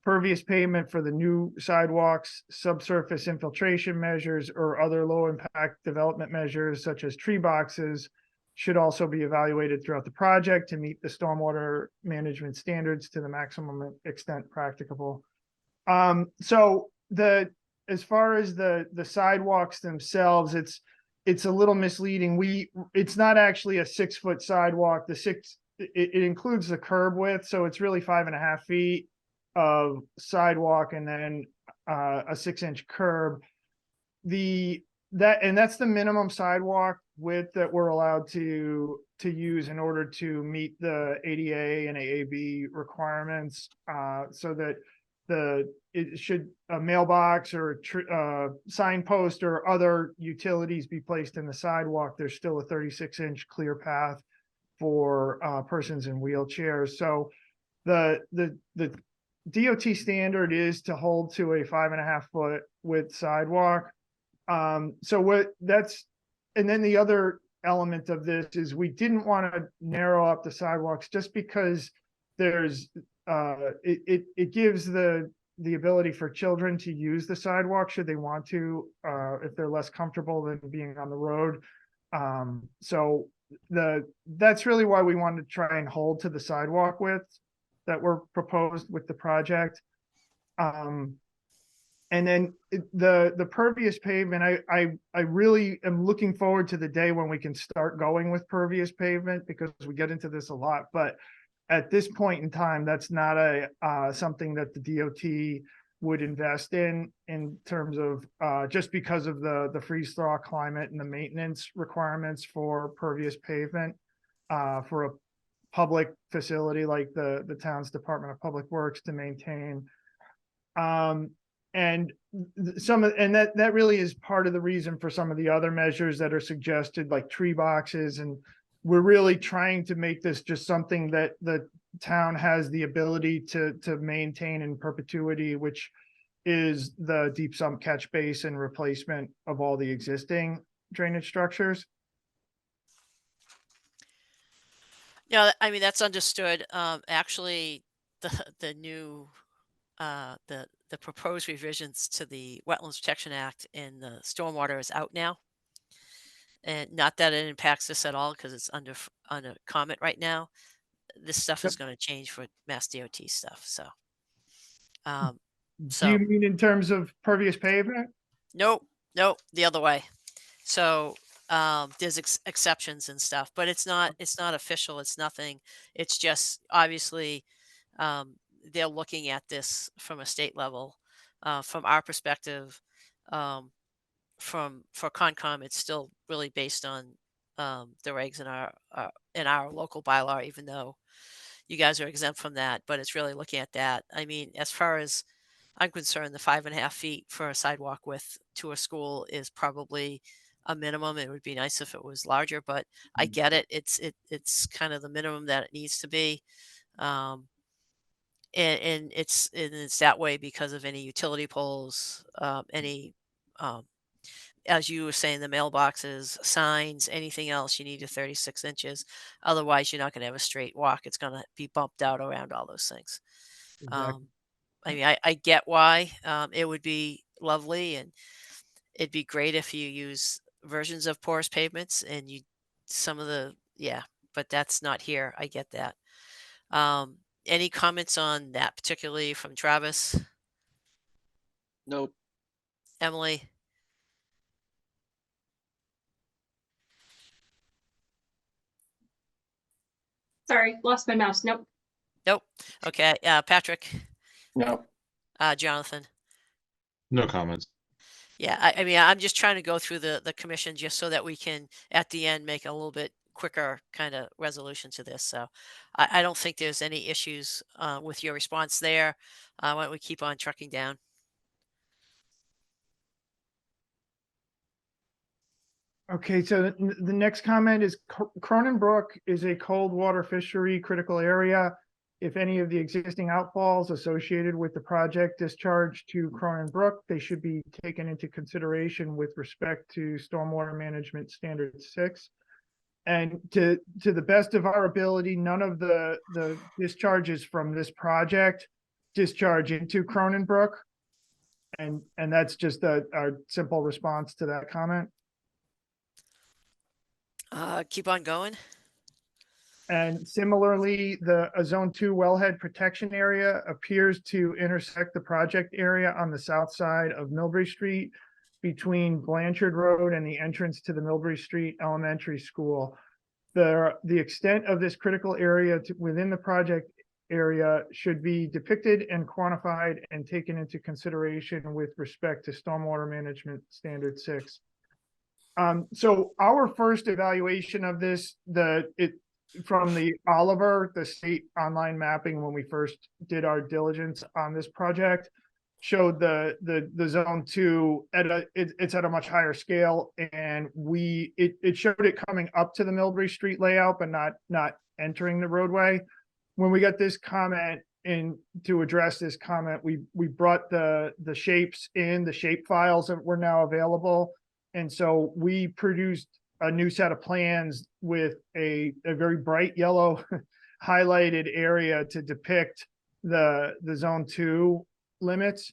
Pervious pavement for the new sidewalks, subsurface infiltration measures, or other low impact development measures such as tree boxes should also be evaluated throughout the project to meet the stormwater management standards to the maximum extent practicable. So as far as the sidewalks themselves, it's a little misleading. It's not actually a 6-foot sidewalk. It includes the curb width, so it's really 5.5 feet of sidewalk and then a 6-inch curb. That's the minimum sidewalk width that we're allowed to use in order to meet the ADA and AAB requirements, so that it should a mailbox or a signpost or other utilities be placed in the sidewalk, there's still a 36-inch clear path for persons in wheelchairs. So the DOT standard is to hold to a 5.5 foot width sidewalk. And then the other element of this is we didn't want to narrow up the sidewalks just because there's it gives the ability for children to use the sidewalk should they want to, if they're less comfortable than being on the road. So that's really why we wanted to try and hold to the sidewalk width that were proposed with the project. And then the pervious pavement, I really am looking forward to the day when we can start going with pervious pavement, because we get into this a lot, but at this point in time, that's not something that the DOT would invest in terms of just because of the freeze thaw climate and the maintenance requirements for pervious pavement for a public facility like the town's Department of Public Works to maintain. And that really is part of the reason for some of the other measures that are suggested, like tree boxes. And we're really trying to make this just something that the town has the ability to maintain in perpetuity, which is the deep sump catch basin replacement of all the existing drainage structures. No, I mean, that's understood. Actually, the new, the the proposed revisions to the Wetlands Protection Act and the stormwater is out now. And not that it impacts this at all because it's under comment right now. This stuff is going to change for Mass DOT stuff. So, Do you mean in terms of pervious pavement? nope, the other way. So there's exceptions and stuff, but it's not official. It's nothing. It's just obviously they're looking at this from a state level. From our perspective, for Concom, it's still really based on the regs in our local bylaw, even though you guys are exempt from that. But it's really looking at that. I mean, as far as I'm concerned, the 5.5 feet for a sidewalk width to a school is probably a minimum. It would be nice if it was larger, but I get it. It's kind of the minimum that it needs to be. And it's that way because of any utility poles, any, as you were saying, the mailboxes, signs, anything else, you need a 36 inches. Otherwise, you're not going to have a straight walk. It's going to be bumped out around all those things. Exactly. I mean, I get why it would be lovely, and it'd be great if you use versions of porous pavements and but that's not here. I get that. Any comments on that, particularly from Travis, Nope. Emily? Sorry, lost my mouse. Nope. Nope. Okay. Patrick, No, Jonathan. No comments. Yeah, I mean, I'm just trying to go through the commission just so that we can, at the end, make a little bit quicker kind of resolution to this. So I don't think there's any issues with your response there. Why don't we keep on trucking down? Okay, so the next comment is Cronin Brook is a cold water fishery critical area. If any of the existing outfalls associated with the project discharge to Cronin Brook, they should be taken into consideration with respect to Stormwater Management Standard 6. And to the best of our ability, none of the discharges from this project discharge into Cronin Brook. And that's just our simple response to that comment. Keep on going. And similarly, the Zone 2 wellhead protection area appears to intersect the project area on the south side of Millbury Street between Blanchard Road and the entrance to the Millbury Street Elementary School. The extent of this critical area within the project area should be depicted and quantified and taken into consideration with respect to Stormwater Management Standard 6. So our first evaluation of this, from the Oliver, the state online mapping, when we first did our diligence on this project, showed the Zone 2 it's at a much higher scale, and it showed it coming up to the Millbury Street layout, but not entering the roadway. When we got this comment in to address this comment, we brought the shapes in, the shape files that were now available. And so we produced a new set of plans with a very bright yellow highlighted area to depict the Zone 2 limits.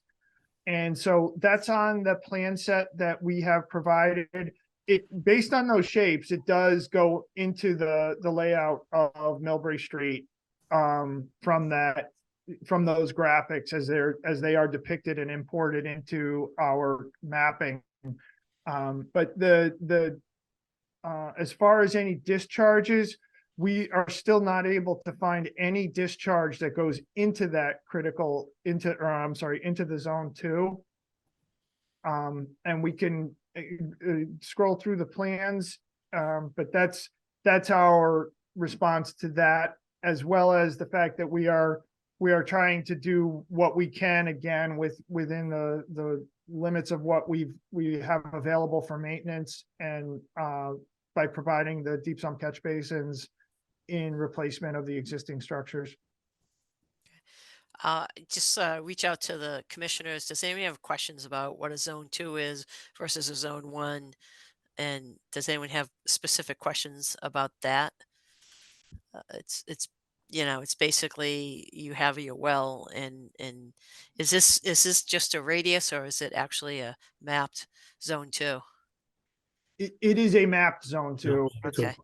And so that's on the plan set that we have provided. It based on those shapes, it does go into the layout of Millbury Street from those graphics as they are depicted and imported into our mapping. But as far as any discharges, we are still not able to find any discharge that goes into that into the Zone 2. And we can scroll through the plans, but that's our response to that, as well as the fact that we are trying to do what we can again within the limits of what we have available for maintenance, and by providing the deep sump catch basins in replacement of the existing structures. Just reach out to the commissioners. Does anybody have questions about what a Zone 2 is versus a Zone 1? And does anyone have specific questions about that? It's it's basically you have your well, and is this just a radius, or is it actually a mapped zone 2? It is a mapped zone too. Okay.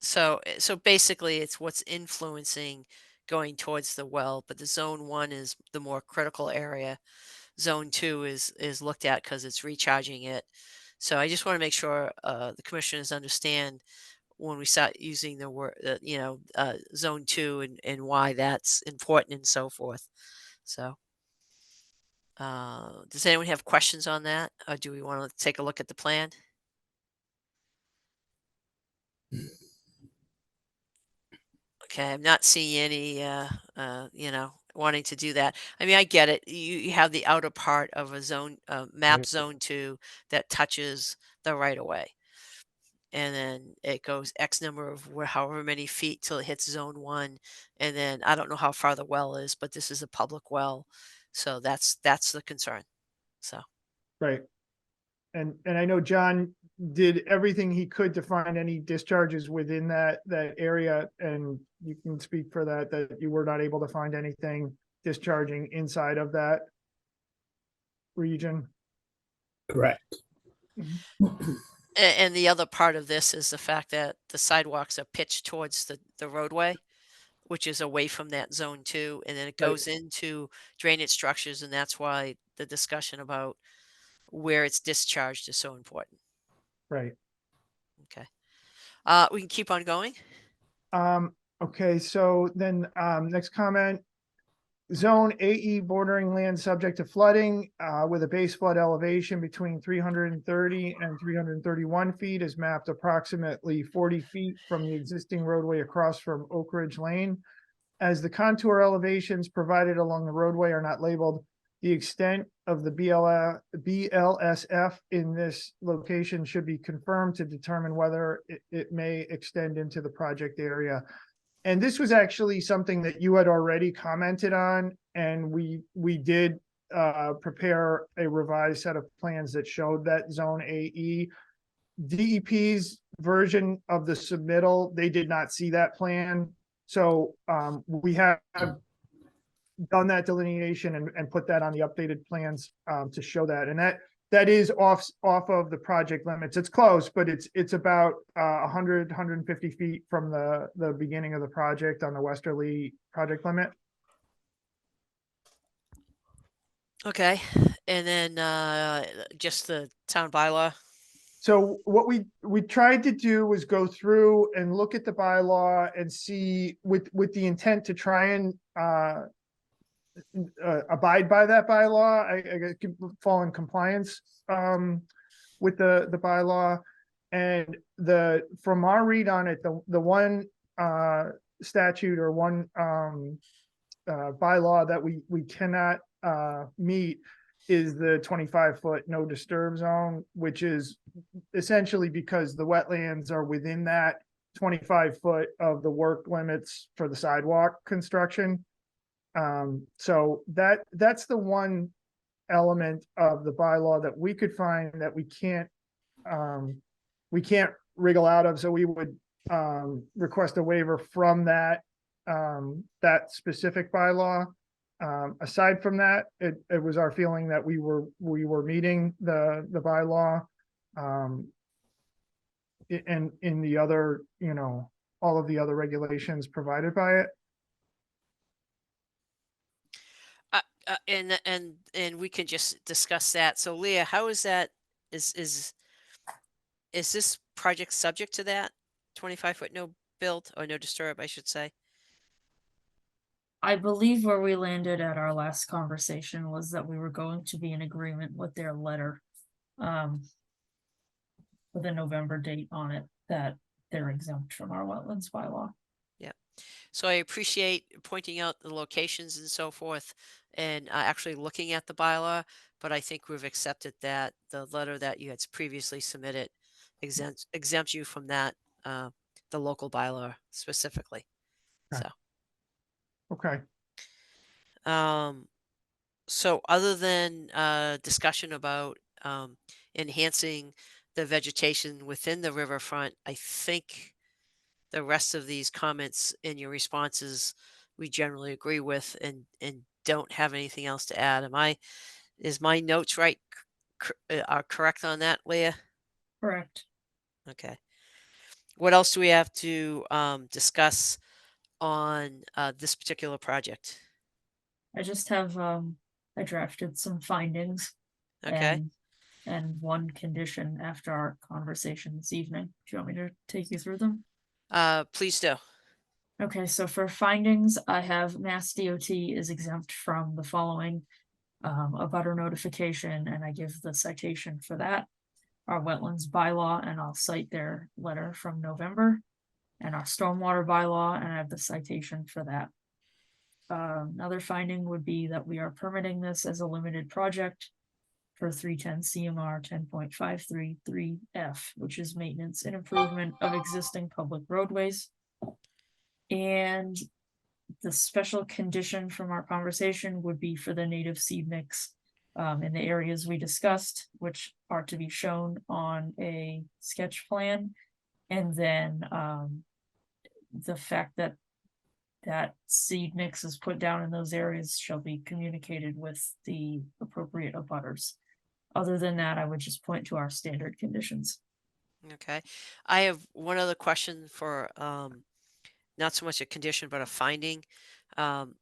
So basically it's what's influencing going towards the well, but the zone 1 is the more critical area. Zone 2 is looked at because it's recharging it. So I just want to make sure the commissioners understand when we start using the word, zone 2, and why that's important and so forth. So, does anyone have questions on that? Or do we want to take a look at the plan? Okay, I'm not seeing any, wanting to do that. I mean, I get it. You have the outer part of a zone, map zone 2 that touches the right of way. And then it goes X number of however many feet till it hits zone 1. And then I don't know how far the well is, but this is a public well. So that's the concern. So, Right. And I know John did everything he could to find any discharges within that area, and you can speak for that you were not able to find anything discharging inside of that region. Correct. and the other part of this is the fact that the sidewalks are pitched towards the roadway, which is away from that zone 2, and then it Right. goes into drainage structures, and that's why the discussion about where it's discharged is so important. Right. Okay. We can keep on going. Okay, so then, next comment. Zone AE bordering land subject to flooding, with a base flood elevation between 330 and 331 feet is mapped approximately 40 feet from the existing roadway across from Oak Ridge Lane. As the contour elevations provided along the roadway are not labeled, the extent of the BLSF in this location should be confirmed to determine whether it may extend into the project area. And this was actually something that you had already commented on, and we did prepare a revised set of plans that showed that zone AE. DEP's version of the submittal, they did not see that plan. So we have done that delineation and put that on the updated plans to show that. And that is off of the project limits. It's close, but it's about 150 feet from the beginning of the project on the westerly project limit. Okay. And then just the town bylaw. So what we tried to do was go through and look at the bylaw and see with the intent to try and abide by that bylaw. I fall in compliance with the bylaw, and from our read on it, the one statute or one bylaw that we cannot meet is the 25-foot no disturb zone, which is essentially because the wetlands are within that 25-foot of the work limits for the sidewalk construction. So that's the one element of the bylaw that we could find that we can't wriggle out of. So we would request a waiver from that specific bylaw. Aside from that, it was our feeling that we were meeting the bylaw. And in the other, all of the other regulations provided by it. And we can just discuss that. So Leah, how is that? Is this project subject to that 25-foot no build or no disturb, I should say? I believe where we landed at our last conversation was that we were going to be in agreement with their letter. With a November date on it, that they're exempt from our wetlands bylaw. So I appreciate pointing out the locations and so forth, and actually looking at the bylaw, but I think we've accepted that the letter that you had previously submitted exempts you from that, the local bylaw specifically. Okay. So, Okay. so other than discussion about enhancing the vegetation within the riverfront, I think the rest of these comments in your responses, we generally agree with and don't have anything else to add. Is my notes right? Are correct on that, Leah? Correct. Okay. What else do we have to discuss on this particular project? I just have, I drafted some findings. Okay. And one condition after our conversation this evening. Do you want me to take you through them? Please do. Okay, so for findings, I have Mass DOT is exempt from the following. A butter notification, and I give the citation for that. Our wetlands bylaw, and I'll cite their letter from November. And our stormwater bylaw, and I have the citation for that. Another finding would be that we are permitting this as a limited project for 310 CMR 10.533F, which is maintenance and improvement of existing public roadways. And the special condition from our conversation would be for the native seed mix in the areas we discussed, which are to be shown on a sketch plan. And then the fact that that seed mix is put down in those areas shall be communicated with the appropriate abutters. Other than that, I would just point to our standard conditions. Okay. I have one other question for not so much a condition, but a finding. On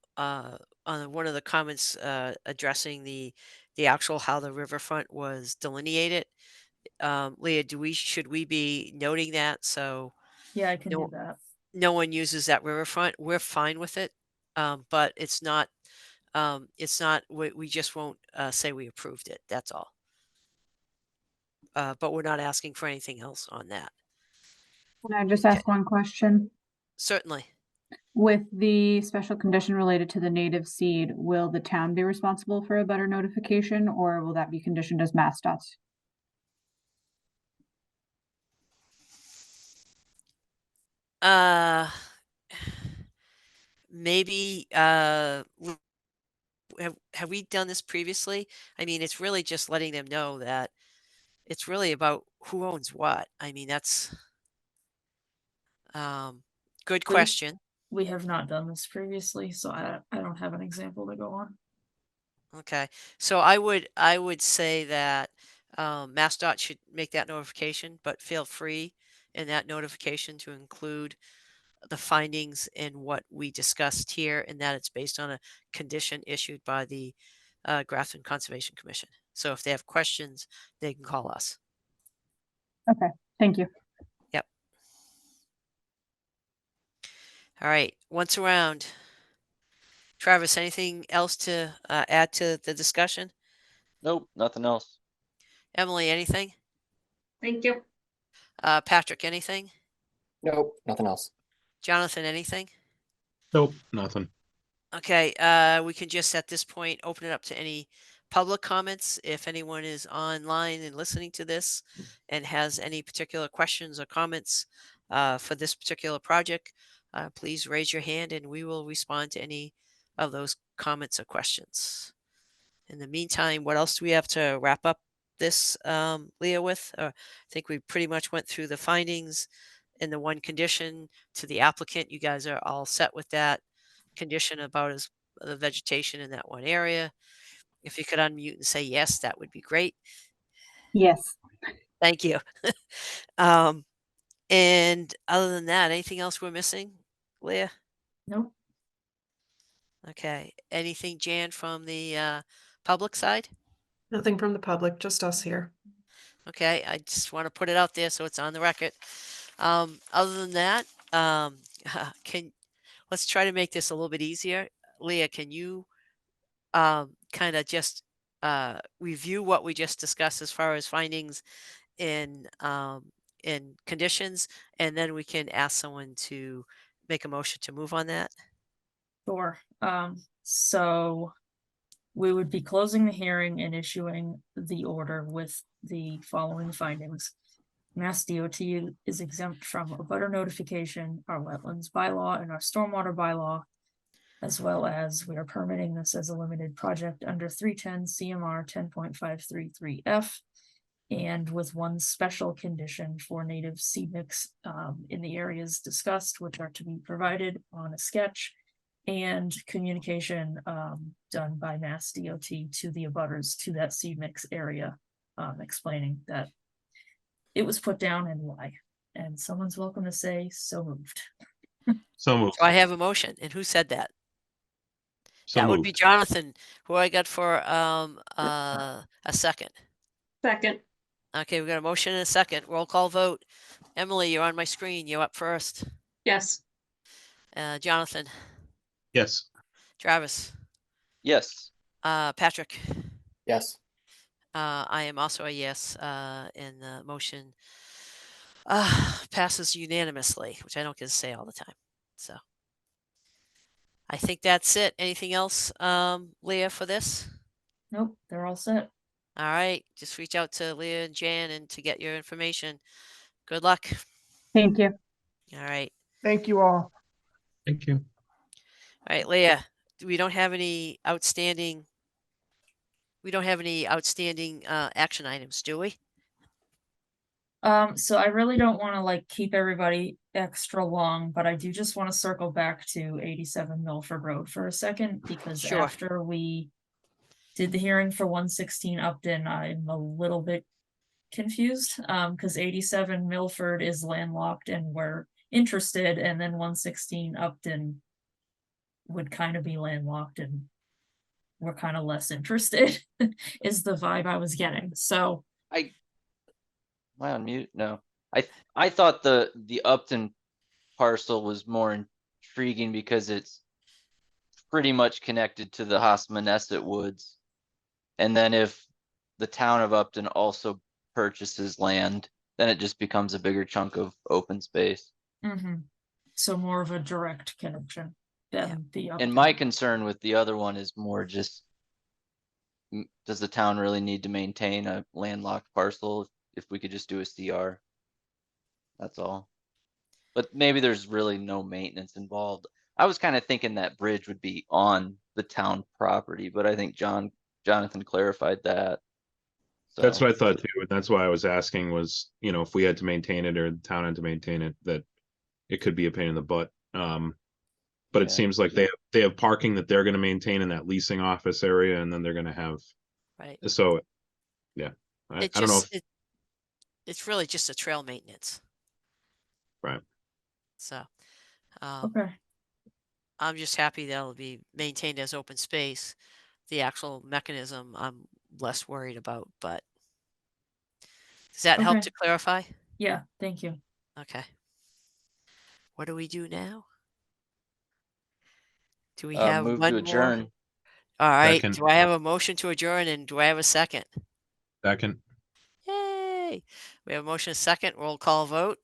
one of the comments addressing the actual how the riverfront was delineated. Leah, should we be noting that so Yeah, I can No. do that. no one uses that riverfront? We're fine with it, but it's not. We just won't say we approved it. That's all. But we're not asking for anything else on that. Can I just Okay. ask one question? Certainly. With the special condition related to the native seed, will the town be responsible for a better notification, or will that be conditioned as MassDOT's? Uh, maybe have we done this previously? I mean, it's really just letting them know that it's really about who owns what. I mean, that's good question. We have not done this previously, so I don't have an example to go on. Okay, so I would say that MassDOT should make that notification, but feel free in that notification to include the findings in what we discussed here, and that it's based on a condition issued by the Grafton Conservation Commission. So if they have questions, they can call us. Okay, thank you. Yep. All right, once around. Travis, anything else to add to the discussion? Nope, nothing else. Emily, anything? Thank you. Patrick, anything? Nope, nothing else. Jonathan, anything? Nope, nothing. Okay, we can just at this point open it up to any public comments. If anyone is online and listening to this and has any particular questions or comments for this particular project, please raise your hand and we will respond to any of those comments or questions. In the meantime, what else do we have to wrap up this, Leah, with? I think we pretty much went through the findings and the one condition to the applicant. You guys are all set with that condition about the vegetation in that one area. If you could unmute and say yes, that would be great. Yes. Thank you. And other than that, anything else we're missing, Leah? Nope. Okay. Anything, Jan, from the public side? Nothing from the public, just us here. Okay, I just want to put it out there so it's on the record. Other than that, let's try to make this a little bit easier. Leah, can you kind of just review what we just discussed as far as findings in conditions, and then we can ask someone to make a motion to move on that? Sure. So we would be closing the hearing and issuing the order with the following findings. Mass DOT is exempt from a butter notification, our wetlands bylaw, and our stormwater bylaw, as well as we are permitting this as a limited project under 310 CMR 10.533F. And with one special condition for native seed mix in the areas discussed, which are to be provided on a sketch. And communication done by Mass DOT to the abutters to that seed mix area, explaining that it was put down and why. And someone's welcome to say, so moved. So moved. So I have a motion. And who said that? So That would be moved. Jonathan, who I got for a second. Second, Okay, we got a motion and a second. Roll call vote. Emily, you're on my screen. You're up first. yes. Jonathan, Yes. Travis, Yes. Patrick. Yes. I am also a yes, and the motion passes unanimously, which I don't get to say all the time. So I think that's it. Anything else, Leah, for this? Nope, they're all set. All right, just reach out to Leah and Jan and to get your information. Good luck. Thank you. All right. Thank you all. Thank you. All right, Leah, we don't have any outstanding action items, do we? So I really don't want to like keep everybody extra long, but I do just want to circle back to 87 Milford Road for a second, because Sure. after we did the hearing for 116 Upton, I'm a little bit confused, because 87 Milford is landlocked and we're interested, and then 116 Upton would kind of be landlocked and we're kind of less interested, is the vibe I was getting. So Am I on mute? No. I thought the Upton parcel was more intriguing because it's pretty much connected to the Hosmonesset Woods. And then if the town of Upton also purchases land, then it just becomes a bigger chunk of open space. so more of a direct connection than the And Upton. my concern with the other one is more just, does the town really need to maintain a landlocked parcel if we could just do a CR? That's all. But maybe there's really no maintenance involved. I was kind of thinking that bridge would be on the town property, but I think Jonathan clarified that. That's So, what I thought too. And that's why I was asking was, you know, if we had to maintain it or the town had to maintain it, that it could be a pain in the butt. But it Yeah. seems like they have parking that they're going to maintain in that leasing office area, and then they're going to have. Right. So, yeah, I don't know. It's really just a trail maintenance. Right. So, Okay. I'm just happy that it'll be maintained as open space. The actual mechanism, I'm less worried about, but does that help Okay. to clarify? Yeah, thank you. Okay. What do we do now? Do we have move one to more? adjourn. All right. Second. Do I have a motion to adjourn and do I have a second? Second. Yay. We have a motion, a second, roll call vote.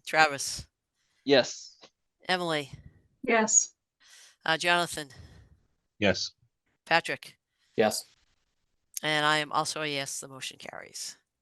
Travis, Yes. Emily, Yes. Jonathan, Yes. Patrick, Yes. and I am also a yes, the motion carries.